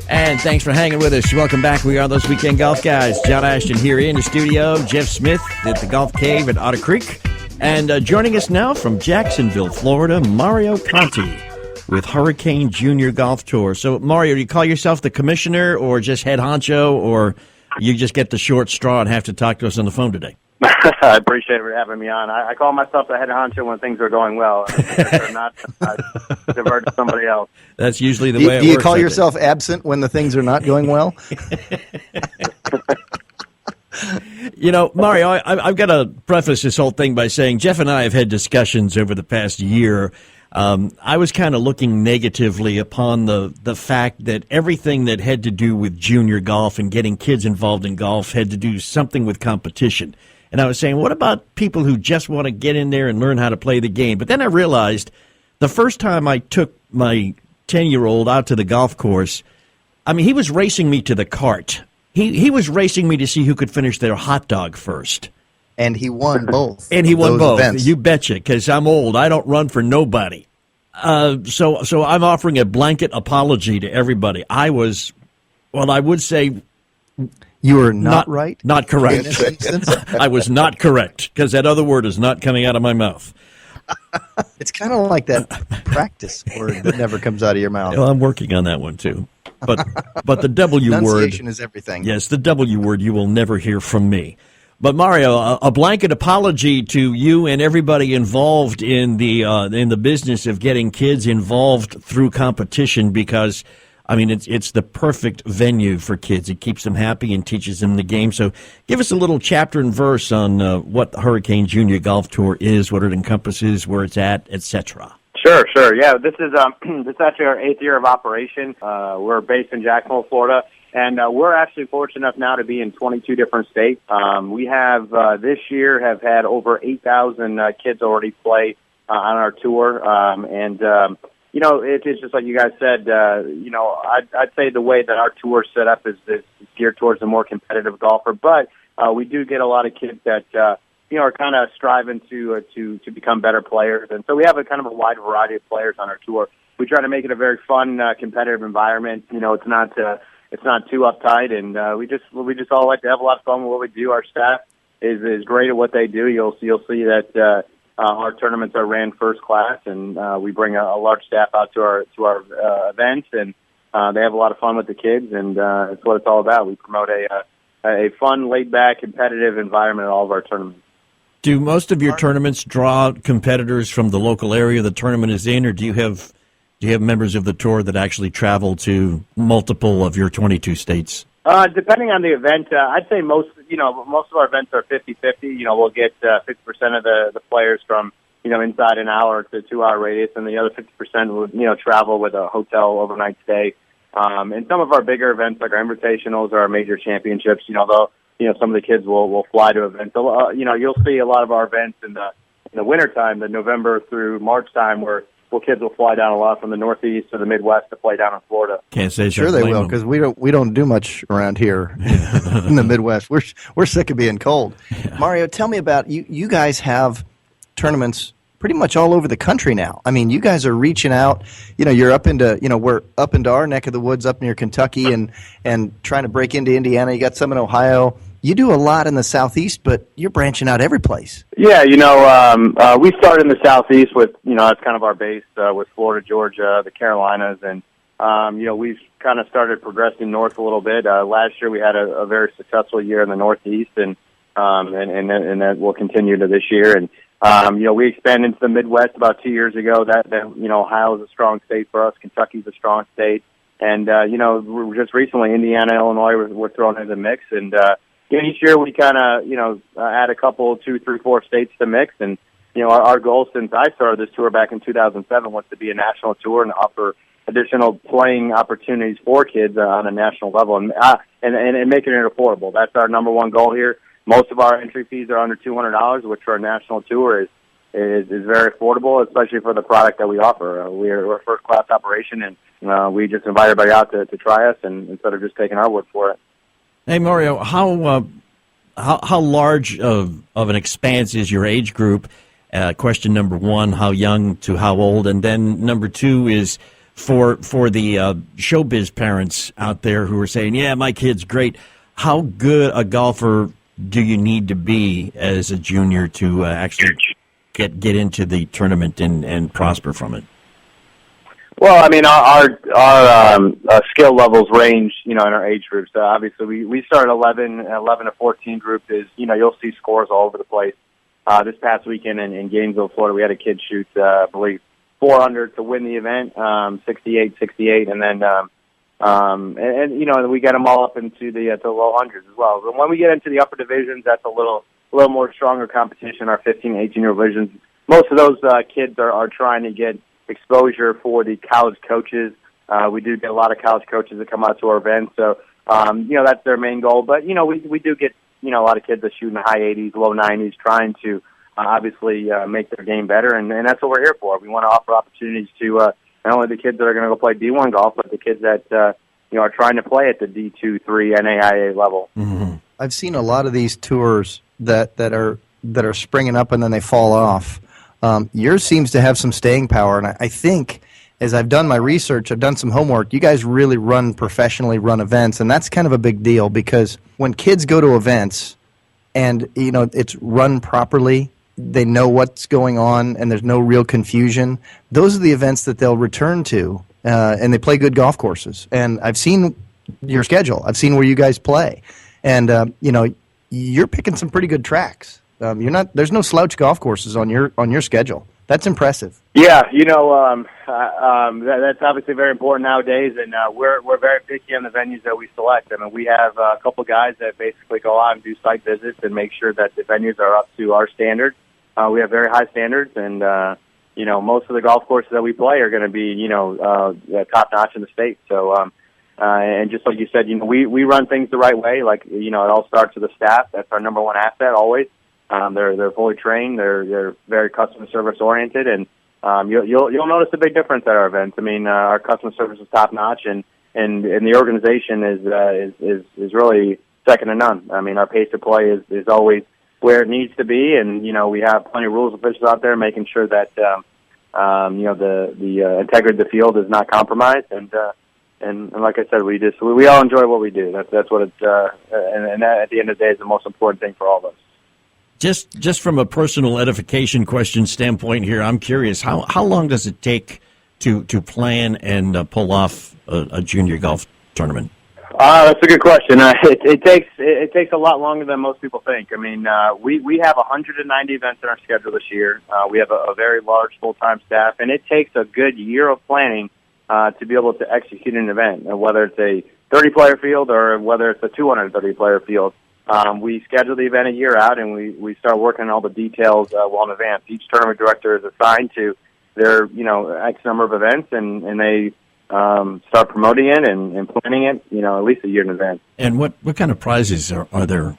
And thanks for hanging with us. Welcome back. We are those weekend golf guys. John Ashton here in the studio. Jeff Smith at the Golf Cave at Otter Creek. And joining us now from Jacksonville, Florida, Mario Conti with Hurricane Junior Golf Tour. So, Mario, do you call yourself the commissioner or just head honcho, or you just get the short straw and have to talk to us on the phone today? I appreciate it for having me on. I call myself the head honcho when things are going well. If they're not, I divert to somebody else. That's usually the way it works. Do you call yourself absent when the things are not going well? Mario, I've got to preface this whole thing by saying Jeff and I have had discussions over the past year. I was kind of looking negatively upon the fact that everything that had to do with junior golf and getting kids involved in golf had to do something with competition. And I was saying, what about people who just want to get in there and learn how to play the game? But then I realized the first time I took my 10-year-old out to the golf course, he was racing me to the cart. He was racing me to see who could finish their hot dog first. And he won both. And he won both. Events. You betcha, because I'm old. I don't run for nobody. So I'm offering a blanket apology to everybody. I would say... You were not right? Not correct. I was not correct, because that other word is not coming out of my mouth. It's kind of like that practice word that never comes out of your mouth. Well, I'm working on that one, too. But the W word... Enunciation is everything. Yes, the W word you will never hear from me. But Mario, a blanket apology to you and everybody involved in the business of getting kids involved through competition, because it's the perfect venue for kids. It keeps them happy and teaches them the game. So give us a little chapter and verse on what the Hurricane Junior Golf Tour is, what it encompasses, where it's at, etc. Sure. Yeah, this is this is actually our 8th year of operation. We're based in Jacksonville, Florida, and we're actually fortunate enough now to be in 22 different states. We have this year have had over 8,000 kids already play on our tour, you know, it's just like you guys said. You know, I'd say the way that our tour is set up is geared towards a more competitive golfer, but we do get a lot of kids that you know, are kind of striving to become better players. And so we have a kind of a wide variety of players on our tour. We try to make it a very fun, competitive environment. You know, it's not too uptight, and we just all like to have a lot of fun with what we do. Our staff is great at what they do. You'll see that our tournaments are ran first class, and we bring a large staff out to our events, and they have a lot of fun with the kids, and it's what it's all about. We promote a fun, laid-back, competitive environment at all of our tournaments. Do most of your tournaments draw competitors from the local area the tournament is in, or do you have members of the tour that actually travel to multiple of your 22 states? Depending on the event, I'd say most of our events are 50-50. You know, we'll get 50% of the players from, you know, inside an hour to 2-hour radius, and the other 50% will, you know, travel with a hotel overnight stay. And some of our bigger events, like our invitationals or our major championships, you know, some of the kids will fly to events. So, you know, you'll see a lot of our events in the wintertime, the November through March time, where kids will fly down a lot from the Northeast to the Midwest to play down in Florida. Can't say sure they will, because we don't do much around here in the Midwest. We're sick of being cold. Yeah. Mario, tell me about you guys have tournaments pretty much all over the country now. I mean, you guys are reaching out. You know, you're up into, you know, we're up into our neck of the woods up near Kentucky and trying to break into Indiana. You got some in Ohio. You do a lot in the Southeast, but you're branching out every place. Yeah, you know, we started in the Southeast with, you know, that's kind of our base with Florida, Georgia, the Carolinas, and, you know, we've kind of started progressing north a little bit. Last year we had a very successful year in the Northeast, and that will continue to this year. And, you know, we expanded into the Midwest about 2 years ago. That you know, Ohio is a strong state for us. Kentucky's a strong state. And, you know, just recently Indiana, Illinois were thrown into the mix, and, you know, each year we kind of, you know, add a couple, 2, 3, 4 states to mix. And, you know, our goal since I started this tour back in 2007 was to be a national tour and offer additional playing opportunities for kids on a national level and making it affordable. That's our number one goal here. Most of our entry fees are under $200, which for a national tour is very affordable, especially for the product that we offer. We're a first-class operation, and we just invite everybody out to try us and instead of just taking our word for it. Hey, Mario, how large of an expanse is your age group? Question number one, how young to how old? And then number two is for the showbiz parents out there who are saying, yeah, my kid's great. How good a golfer do you need to be as a junior to actually get into the tournament and prosper from it? Well, I mean, our skill levels range, you know, in our age groups. Obviously, we start at 11 to 14 group is, you know, you'll see scores all over the place. This past weekend in Gainesville, Florida, we had a kid shoot, I believe, 400 to win the event, 68, and then, and you know, we get them all up into the low hundreds as well. But when we get into the upper divisions, that's a little more stronger competition. Our 15, 18-year divisions, most of those kids are trying to get exposure for the college coaches. We do get a lot of college coaches that come out to our events, so you know, that's their main goal. But you know, we do get, you know, a lot of kids that shoot in the high 80s, low 90s, trying to obviously make their game better, and that's what we're here for. We want to offer opportunities to not only the kids that are going to go play D1 golf, but the kids that you know, are trying to play at the D2, 3 NAIA level. Mm-hmm. I've seen a lot of these tours that are springing up and then they fall off. Yours seems to have some staying power, and I think, as I've done my research, I've done some homework, you guys really professionally run events, and that's kind of a big deal because when kids go to events and, you know, it's run properly, they know what's going on, and there's no real confusion, those are the events that they'll return to, and they play good golf courses. And I've seen your schedule. I've seen where you guys play, and, you know, you're picking some pretty good tracks. There's no slouch golf courses on your schedule. That's impressive. Yeah, you know, that's obviously very important nowadays, and we're very picky on the venues that we select. I mean, we have a couple guys that basically go out and do site visits and make sure that the venues are up to our standards. We have very high standards, and most of the golf courses that we play are going to be, top notch in the state. So, and just like you said, we run things the right way. Like, it all starts with the staff. That's our number one asset always. They're fully trained. They're very customer service oriented, and you'll notice a big difference at our events. I mean, our customer service is top notch, and the organization is really second to none. I mean, our pace of play is always where it needs to be, and we have plenty of rules officials out there making sure that the integrity of the field is not compromised. And like I said, we all enjoy what we do. That's what it's and that at the end of the day is the most important thing for all of us. Just from a personal edification question standpoint here, I'm curious, how long does it take to plan and pull off a junior golf tournament? That's a good question. It takes a lot longer than most people think. I mean, we have 190 events in our schedule this year. We have a very large full-time staff, and it takes a good year of planning to be able to execute an event, whether it's a 30-player field or whether it's a 230-player field. We schedule the event a year out, and we start working on all the details well in advance. Each tournament director is assigned to their X number of events, and they start promoting it and planning it, at least a year in advance. And what kind of prizes are there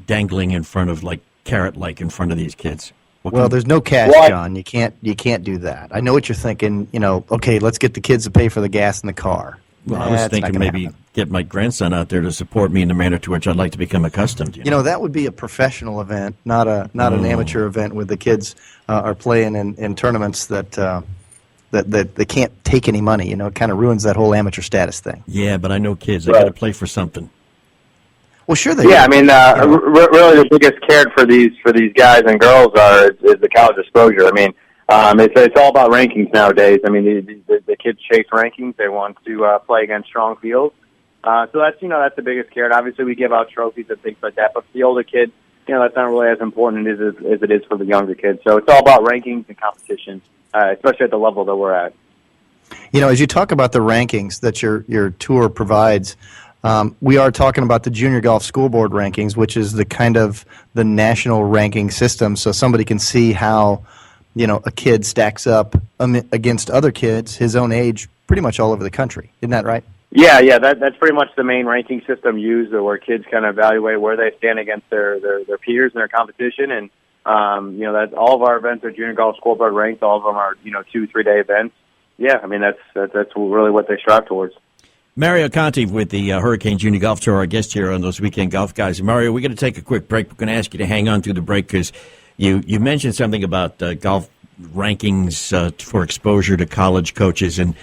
dangling in front of, like, carrot-like in front of these kids? There's no cash, John. You can't do that. I know what you're thinking. Okay, let's get the kids to pay for the gas in the car. Well, I was thinking maybe get my grandson out there to support me in the manner to which I'd like to become accustomed. That would be a professional event, not an amateur event where the kids are playing in tournaments that they can't take any money. It kind of ruins that whole amateur status thing. Yeah, but I know kids. They got to play for something. Well, sure they. Yeah, I mean, really the biggest carrot for these guys and girls is the college exposure. I mean, it's all about rankings nowadays. I mean, the kids chase rankings. They want to play against strong fields. So that's the biggest carrot. Obviously, we give out trophies and things like that. But for the older kids, that's not really as important as it is for the younger kids. So it's all about rankings and competition, especially at the level that we're at. As you talk about the rankings that your tour provides, we are talking about the Junior Golf School Board rankings, which is the national ranking system, so somebody can see how a kid stacks up against other kids his own age pretty much all over the country. Isn't that right? Yeah, that's pretty much the main ranking system used, where kids kind of evaluate where they stand against their peers and their competition. And that all of our events are Junior Golf School Board ranked. All of them are 2-3 day events. Yeah, I mean that's really what they strive towards. Mario Conti with the Hurricane Junior Golf Tour, our guest here on those Weekend Golf Guys. Mario, we're going to take a quick break. We're going to ask you to hang on through the break because you mentioned something about golf rankings for exposure to college coaches, and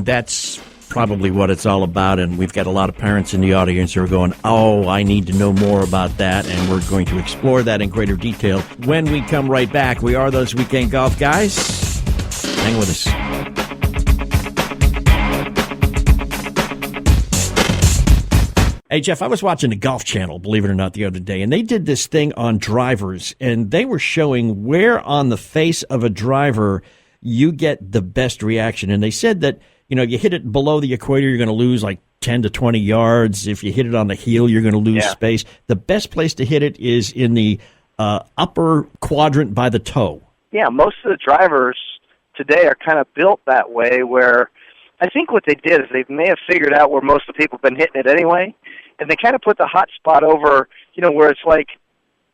that's probably what it's all about. And we've got a lot of parents in the audience who are going, oh, I need to know more about that, and we're going to explore that in greater detail when we come right back. We are those Weekend Golf Guys. Hang with us. Hey, Jeff, I was watching the Golf Channel, believe it or not, the other day, and they did this thing on drivers, and they were showing where on the face of a driver you get the best reaction. And they said that, you hit it below the equator, you're going to lose like 10 to 20 yards. If you hit it on the heel, you're going to lose space. The best place to hit it is in the upper quadrant by the toe. Yeah, most of the drivers today are kind of built that way, where I think what they did is they may have figured out where most of the people have been hitting it anyway, and they kind of put the hot spot over, where it's like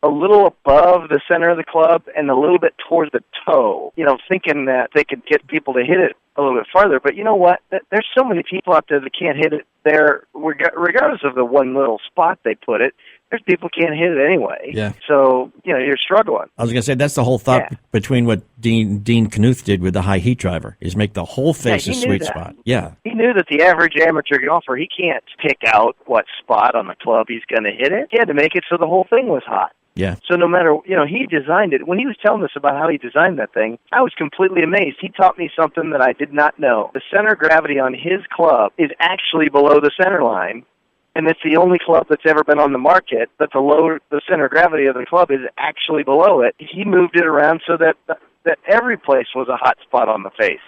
a little above the center of the club and a little bit towards the toe, thinking that they could get people to hit it a little bit farther. But you know what? There's so many people out there that can't hit it there, regardless of the one little spot they put it. There's people can't hit it anyway. Yeah. So, you're struggling. I was going to say, that's the whole thought between what Dean Knuth did with the high heat driver, is make the whole face a sweet spot. Yeah. He knew that the average amateur golfer, he can't pick out what spot on the club he's going to hit it. He had to make it so the whole thing was hot. Yeah. So no matter, he designed it. When he was telling us about how he designed that thing, I was completely amazed. He taught me something that I did not know. The center of gravity on his club is actually below the center line. And it's the only club that's ever been on the market that the center of gravity of the club is actually below it. He moved it around so that every place was a hot spot on the face.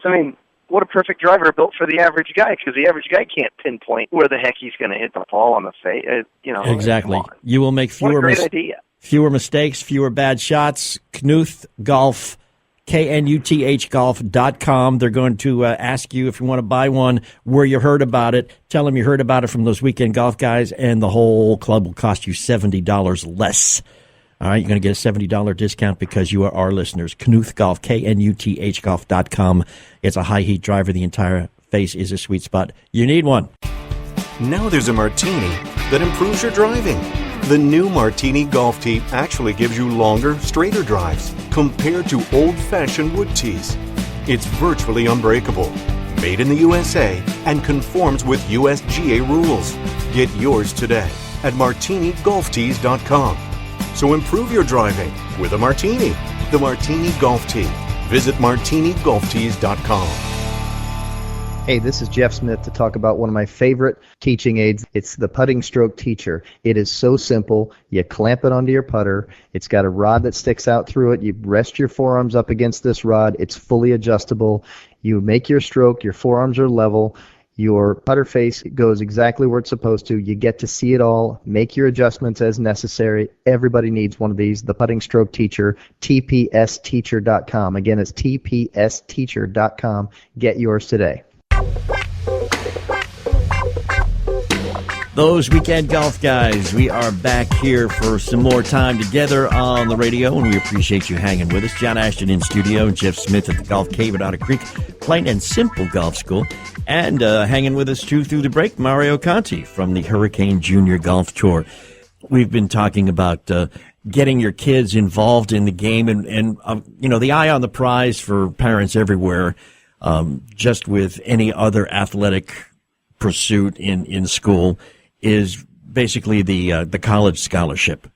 So, I mean, what a perfect driver built for the average guy, because the average guy can't pinpoint where the heck he's going to hit the ball on the face. Exactly. You will make fewer mistakes, fewer bad shots. KnuthGolf.com. KNUTHgolf.com. They're going to ask you if you want to buy one, where you heard about it. Tell them you heard about it from those weekend golf guys, and the whole club will cost you $70 less. All right, you're going to get a $70 discount because you are our listeners. Knuth Golf, KNUTHgolf.com. It's a high heat driver. The entire face is a sweet spot. You need one. Now there's a martini that improves your driving. The new Martini Golf Tee actually gives you longer, straighter drives compared to old-fashioned wood tees. It's virtually unbreakable, made in the USA, and conforms with USGA rules. Get yours today at martinigolftees.com. So improve your driving with a martini. The Martini Golf Tee. Visit martinigolftees.com. Hey, this is Jeff Smith to talk about one of my favorite teaching aids. It's the Putting Stroke Teacher. It is so simple. You clamp it onto your putter. It's got a rod that sticks out through it. You rest your forearms up against this rod. It's fully adjustable. You make your stroke. Your forearms are level. Your putter face goes exactly where it's supposed to. You get to see it all. Make your adjustments as necessary. Everybody needs one of these. The Putting Stroke Teacher, tpsteacher.com. Again, it's tpsteacher.com. Get yours today. Those weekend golf guys, we are back here for some more time together on the radio, and we appreciate you hanging with us. John Ashton in studio, Jeff Smith at the Golf Cave at Otter Creek, Plain and Simple Golf School, and hanging with us too through the break, Mario Conti from the Hurricane Junior Golf Tour. We've been talking about getting your kids involved in the game, and you know, the eye on the prize for parents everywhere, just with any other athletic pursuit in school, is basically the college scholarship.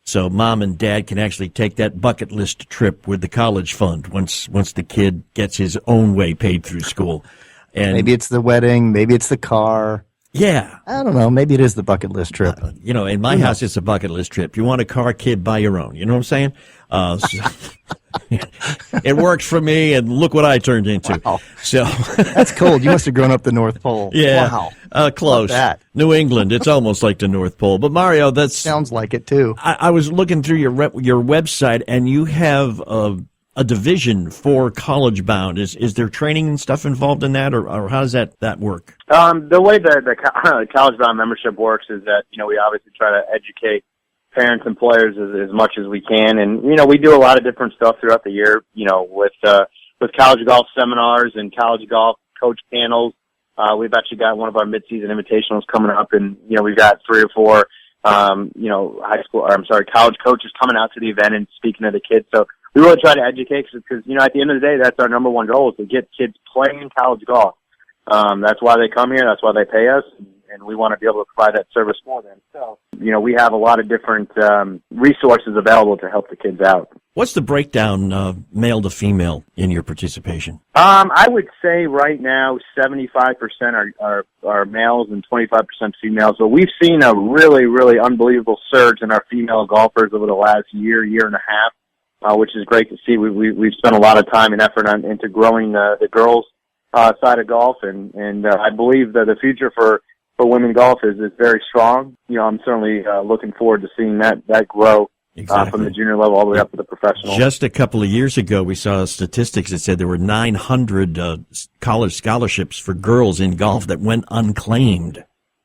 So mom and dad can actually take that bucket list trip with the college fund once the kid gets his own way paid through school. And maybe it's the wedding, maybe it's the car. Yeah. I don't know. Maybe it is the bucket list trip. You know, in my house, it's a bucket list trip. You want a car, kid, buy your own. You know what I'm saying? It worked for me, and look what I turned into. Wow. So that's cold. You must have grown up the North Pole. Yeah. Wow. Close. That. New England. It's almost like the North Pole. But Mario, that sounds like it too. I was looking through your website, and you have a division for college bound. Is there training and stuff involved in that, or how does that work? The way the college bound membership works is that, you know, we obviously try to educate parents and players as much as we can, and you know, we do a lot of different stuff throughout the year, you know, with college golf seminars and college golf coach panels. We've actually got one of our mid-season invitationals coming up, and you know, we've got 3 or 4 college coaches coming out to the event and speaking to the kids. So we really try to educate, because you know, at the end of the day, that's our number one goal, is to get kids playing college golf. That's why they come here. That's why they pay us, and we want to be able to provide that service for them. So, you know, we have a lot of different resources available to help the kids out. What's the breakdown, male to female, in your participation? I would say right now 75% are males and 25% females. So we've seen a really, really unbelievable surge in our female golfers over the last year and a half, which is great to see. We've spent a lot of time and effort into growing the girls' side of golf, and I believe that the future for women golf is very strong. You know, I'm certainly looking forward to seeing that grow. Exactly. From the junior level all the way up to the professional. Just a couple of years ago, we saw statistics that said there were 900 college scholarships for girls in golf that went unclaimed.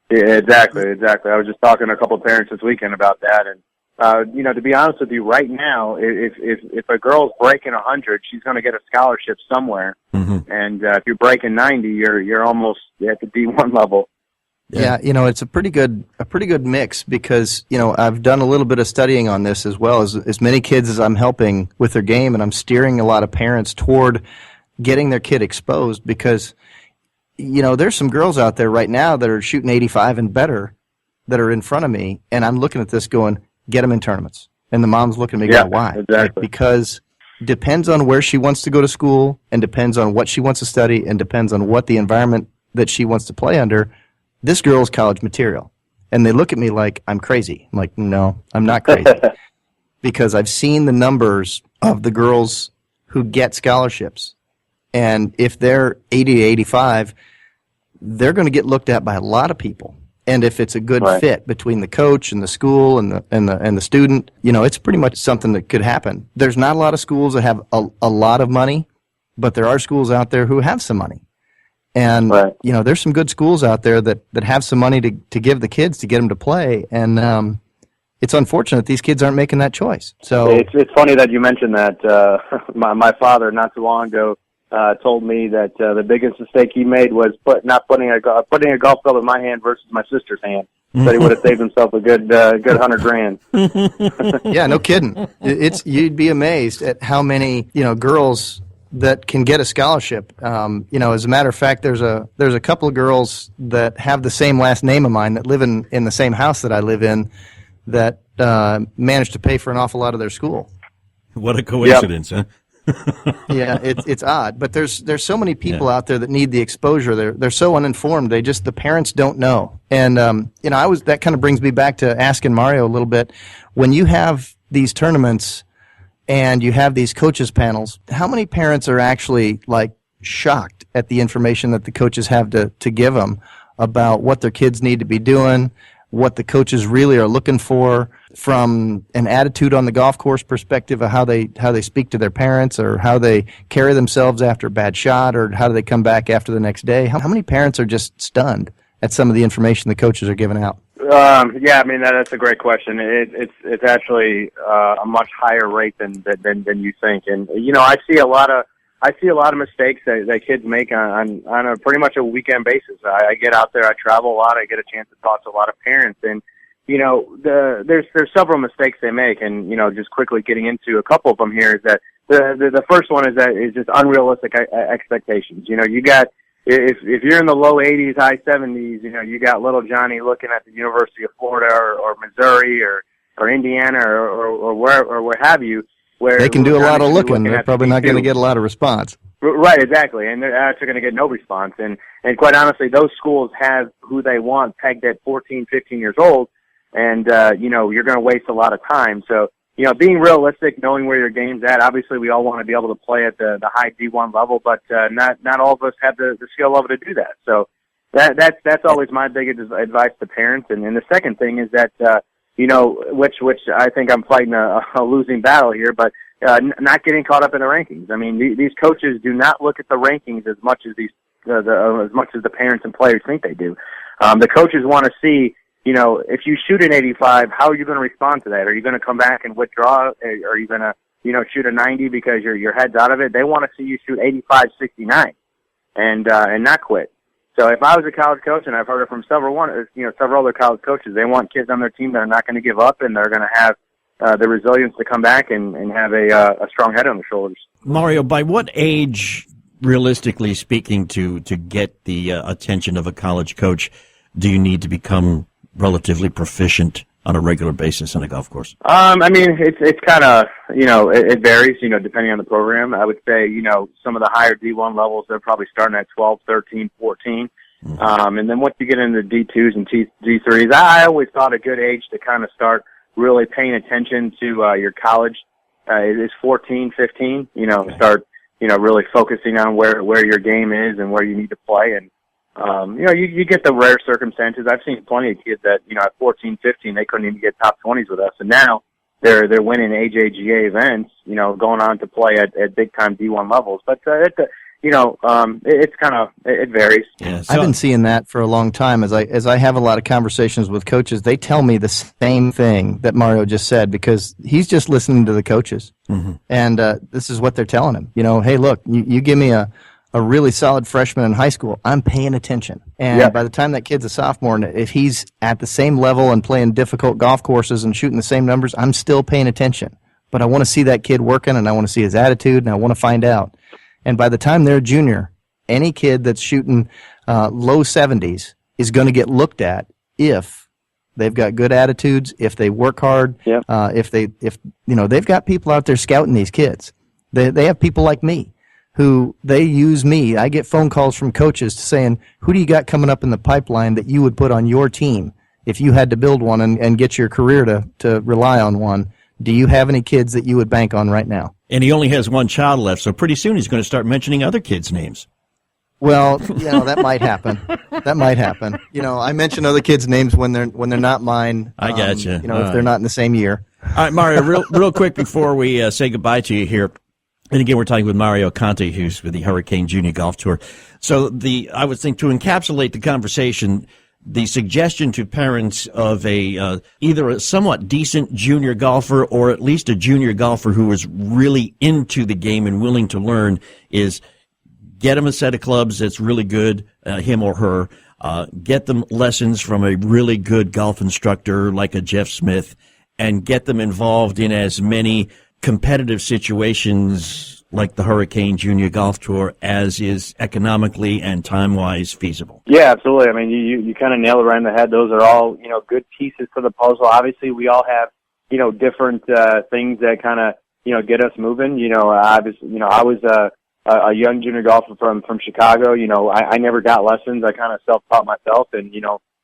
Yeah, exactly. I was just talking to a couple of parents this weekend about that, and you know, to be honest with you, right now, if a girl's breaking 100, she's going to get a scholarship somewhere. Mm-hmm. And if you're breaking 90, you're almost at the D1 level. Yeah, you know, it's a pretty good mix, because, you know, I've done a little bit of studying on this as well, as many kids as I'm helping with their game, and I'm steering a lot of parents toward getting their kid exposed, because, you know, there's some girls out there right now that are shooting 85 and better that are in front of me, and I'm looking at this going, get them in tournaments. And the mom's looking at me going, why? Exactly. Because depends on where she wants to go to school, and depends on what she wants to study, and depends on what the environment that she wants to play under. This girl's college material. And they look at me like I'm crazy. I'm like, no, I'm not crazy. Because I've seen the numbers of the girls who get scholarships. And if they're 80 to 85, they're going to get looked at by a lot of people. And if it's a good Right. fit between the coach and the school and the student, it's pretty much something that could happen. There's not a lot of schools that have a lot of money, but there are schools out there who have some money. And, Right. there's some good schools out there that have some money to give the kids to get them to play. And it's unfortunate these kids aren't making that choice. So It's funny that you mentioned that. My father, not too long ago, told me that the biggest mistake he made was putting a golf club in my hand versus my sister's hand. That he would have saved himself a good $100,000. yeah, no kidding. You'd be amazed at how many girls that can get a scholarship. As a matter of fact, there's a couple of girls that have the same last name of mine that live in the same house that I live in that managed to pay for an awful lot of their school. What a coincidence, huh? Yeah, it's odd, but there's so many people out there that need the exposure. They're so uninformed. The parents don't know. And that kind of brings me back to asking Mario a little bit. When you have these tournaments and you have these coaches panels, how many parents are actually shocked at the information that the coaches have to give them about what their kids need to be doing, what the coaches really are looking for from an attitude on the golf course perspective of how they speak to their parents or how they carry themselves after a bad shot or how do they come back after the next day? How many parents are just stunned at some of the information the coaches are giving out? Yeah, I mean that's a great question. It's actually a much higher rate than you think, and I see a lot of mistakes that kids make on a pretty much a weekend basis. I get out there, I travel a lot, I get a chance to talk to a lot of parents, and there's several mistakes they make, and just quickly getting into a couple of them here is that the first one is just unrealistic expectations. You got. If you're in the low 80s, high 70s, you got little Johnny looking at the University of Florida or Missouri or Indiana or where have you, where they can do a lot of looking. They're probably not going to get a lot of response. Right, exactly, and they're actually going to get no response. And quite honestly, those schools have who they want pegged at 14, 15 years old, and you're going to waste a lot of time. So. Being realistic, knowing where your game's at. Obviously, we all want to be able to play at the high D1 level, but not all of us have the skill level to do that. So that's always my biggest advice to parents. And the second thing is that which I think I'm fighting a losing battle here, but not getting caught up in the rankings. I mean, these coaches do not look at the rankings as much as as much as the parents and players think they do. The coaches want to see. If you shoot an 85, how are you going to respond to that? Are you going to come back and withdraw? Are you going to, shoot a 90 because your head's out of it? They want to see you shoot 85, 69 and not quit. So if I was a college coach, and I've heard it from several other college coaches, they want kids on their team that are not going to give up and they're going to have the resilience to come back and have a strong head on their shoulders. Mario, by what age, realistically speaking, to get the attention of a college coach, do you need to become relatively proficient on a regular basis on a golf course? I mean, it's kind of, it varies, depending on the program. I would say, some of the higher D1 levels, they're probably starting at 12, 13, 14. Mm-hmm. And then once you get into D2s and D3s, I always thought a good age to kind of start really paying attention to your college is 14, 15, start, really focusing on where your game is and where you need to play. And, you get the rare circumstances. I've seen plenty of kids that, at 14, 15, they couldn't even get top 20s with us. And now they're winning AJGA events, going on to play at big time D1 levels. But, it's kind of, it varies. Yeah, I've been seeing that for a long time. As I have a lot of conversations with coaches, they tell me the same thing that Mario just said because he's just listening to the coaches. Mm-hmm. And, this is what they're telling him. Hey, look, you give me a really solid freshman in high school, I'm paying attention. And by the time that kid's a sophomore, and if he's at the same level and playing difficult golf courses and shooting the same numbers, I'm still paying attention. But I want to see that kid working, and I want to see his attitude, and I want to find out. And by the time they're a junior, any kid that's shooting low 70s is going to get looked at if they've got good attitudes, if they work hard, if they've got people out there scouting these kids. They have people like me. Who they use me. I get phone calls from coaches saying, who do you got coming up in the pipeline that you would put on your team if you had to build one and get your career to rely on one? Do you have any kids that you would bank on right now? And he only has one child left, so pretty soon he's going to start mentioning other kids' names. Well, that might happen. That might happen. I mention other kids' names when they're not mine. I gotcha. If they're not in the same year. All right, Mario, real quick before we say goodbye to you here. And again, we're talking with Mario Conti, who's with the Hurricane Junior Golf Tour. So I would think to encapsulate the conversation, the suggestion to parents of either a somewhat decent junior golfer or at least a junior golfer who is really into the game and willing to learn is get him a set of clubs that's really good, him or her. Get them lessons from a really good golf instructor like a Jeff Smith, and get them involved in as many competitive situations like the Hurricane Junior Golf Tour as is economically and time-wise feasible. Yeah, absolutely. I mean, you kind of nailed it right in the head. Those are all, good pieces to the puzzle. Obviously, we all have, different things that kind of, get us moving. I was a young junior golfer from Chicago. I never got lessons. I kind of self-taught myself, and,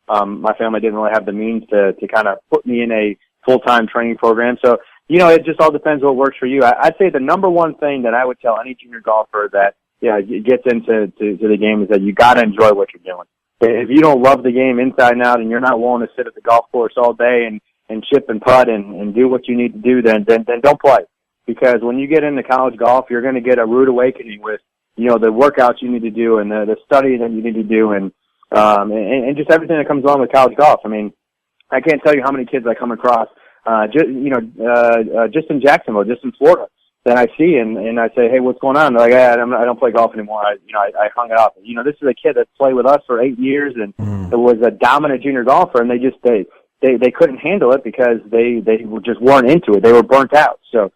my family didn't really have the means to kind of put me in a full-time training program. So, it just all depends what works for you. I'd say the number one thing that I would tell any junior golfer that gets into the game is that you got to enjoy what you're doing. If you don't love the game inside and out, and you're not willing to sit at the golf course all day and chip and putt and do what you need to do, then don't play. Because when you get into college golf, you're going to get a rude awakening with the workouts you need to do and the study that you need to do and just everything that comes along with college golf. I mean, I can't tell you how many kids I come across. Just in Jacksonville, just in Florida, that I see and I say, hey, what's going on? They're like, I don't play golf anymore. I hung it up. This is a kid that played with us for 8 years and it was a dominant junior golfer, and they couldn't handle it because they just weren't into it. They were burnt out. So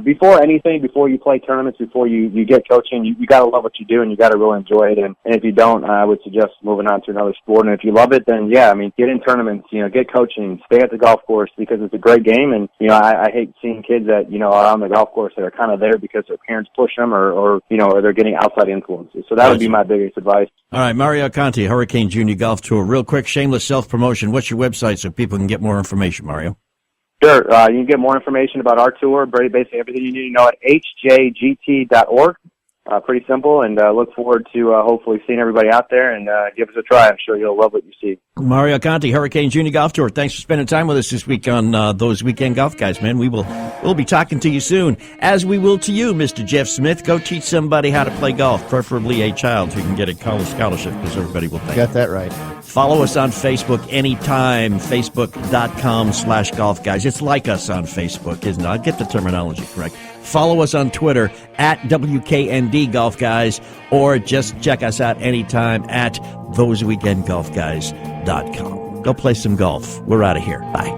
before you play tournaments, before you get coaching, you got to love what you do and you got to really enjoy it. And if you don't, I would suggest moving on to another sport. And if you love it, then get in tournaments, get coaching, stay at the golf course because it's a great game. And, I hate seeing kids that, are on the golf course that are kind of there because their parents push them or they're getting outside influences. So that would be my biggest advice. All right, Mario Conti, Hurricane Junior Golf Tour. Real quick, shameless self-promotion. What's your website so people can get more information, Mario? Sure. You can get more information about our tour, basically everything you need to know at hjgt.org. Pretty simple, and look forward to hopefully seeing everybody out there and give us a try. I'm sure you'll love what you see. Mario Conti, Hurricane Junior Golf Tour. Thanks for spending time with us this week on those Weekend Golf Guys, man. We'll be talking to you soon, as we will to you, Mr. Jeff Smith. Go teach somebody how to play golf, preferably a child who can get a college scholarship, because everybody will pay. Got that right. Follow us on Facebook anytime, facebook.com/golf guys. It's like us on Facebook, isn't it? I'll get the terminology correct. Follow us on Twitter at WKND Golf Guys, or just check us out anytime at thoseweekendgolfguys.com. Go play some golf. We're out of here. Bye.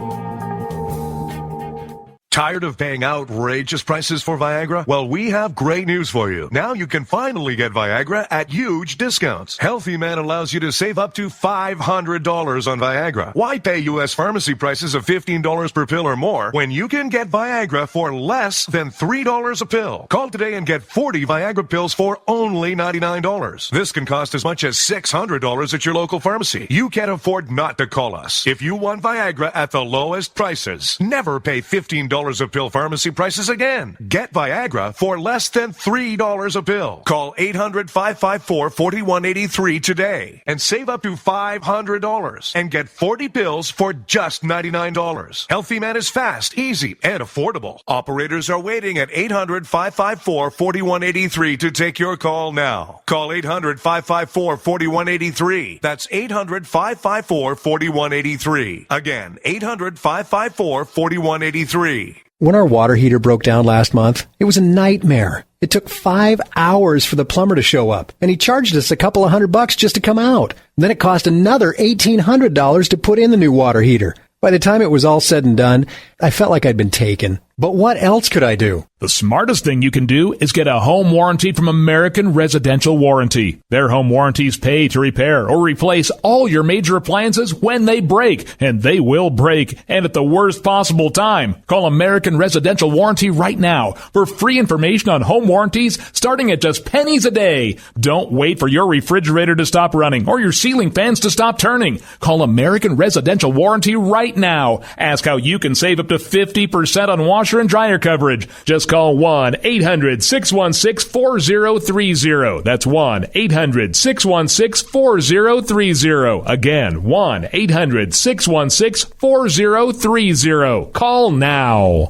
Tired of paying outrageous prices for Viagra? Well, we have great news for you. Now you can finally get Viagra at huge discounts. Healthy Man allows you to save up to $500 on Viagra. Why pay U.S. pharmacy prices of $15 per pill or more when you can get Viagra for less than $3 a pill? Call today and get 40 Viagra pills for only $99. This can cost as much as $600 at your local pharmacy. You can't afford not to call us. If you want Viagra at the lowest prices, never pay $15 a pill pharmacy prices again. Get Viagra for less than $3 a pill. Call 800-554-4183 today and save up to $500 and get 40 pills for just $99. Healthy Man is fast, easy, and affordable. Operators are waiting at 800-554-4183 to take your call now. Call 800-554-4183. That's 800-554-4183. Again, 800-554-4183. When our water heater broke down last month, it was a nightmare. It took 5 hours for the plumber to show up, and he charged us a couple of $100 just to come out. Then it cost another $1,800 to put in the new water heater. By the time it was all said and done, I felt like I'd been taken. But what else could I do? The smartest thing you can do is get a home warranty from American Residential Warranty. Their home warranties pay to repair or replace all your major appliances when they break, and they will break, and at the worst possible time. Call American Residential Warranty right now for free information on home warranties starting at just pennies a day. Don't wait for your refrigerator to stop running or your ceiling fans to stop turning. Call American Residential Warranty right now. Ask how you can save up to 50% on washer and dryer coverage. Just call 1-800-616-4030. That's 1-800-616-4030. Again, 1-800-616-4030. Call now.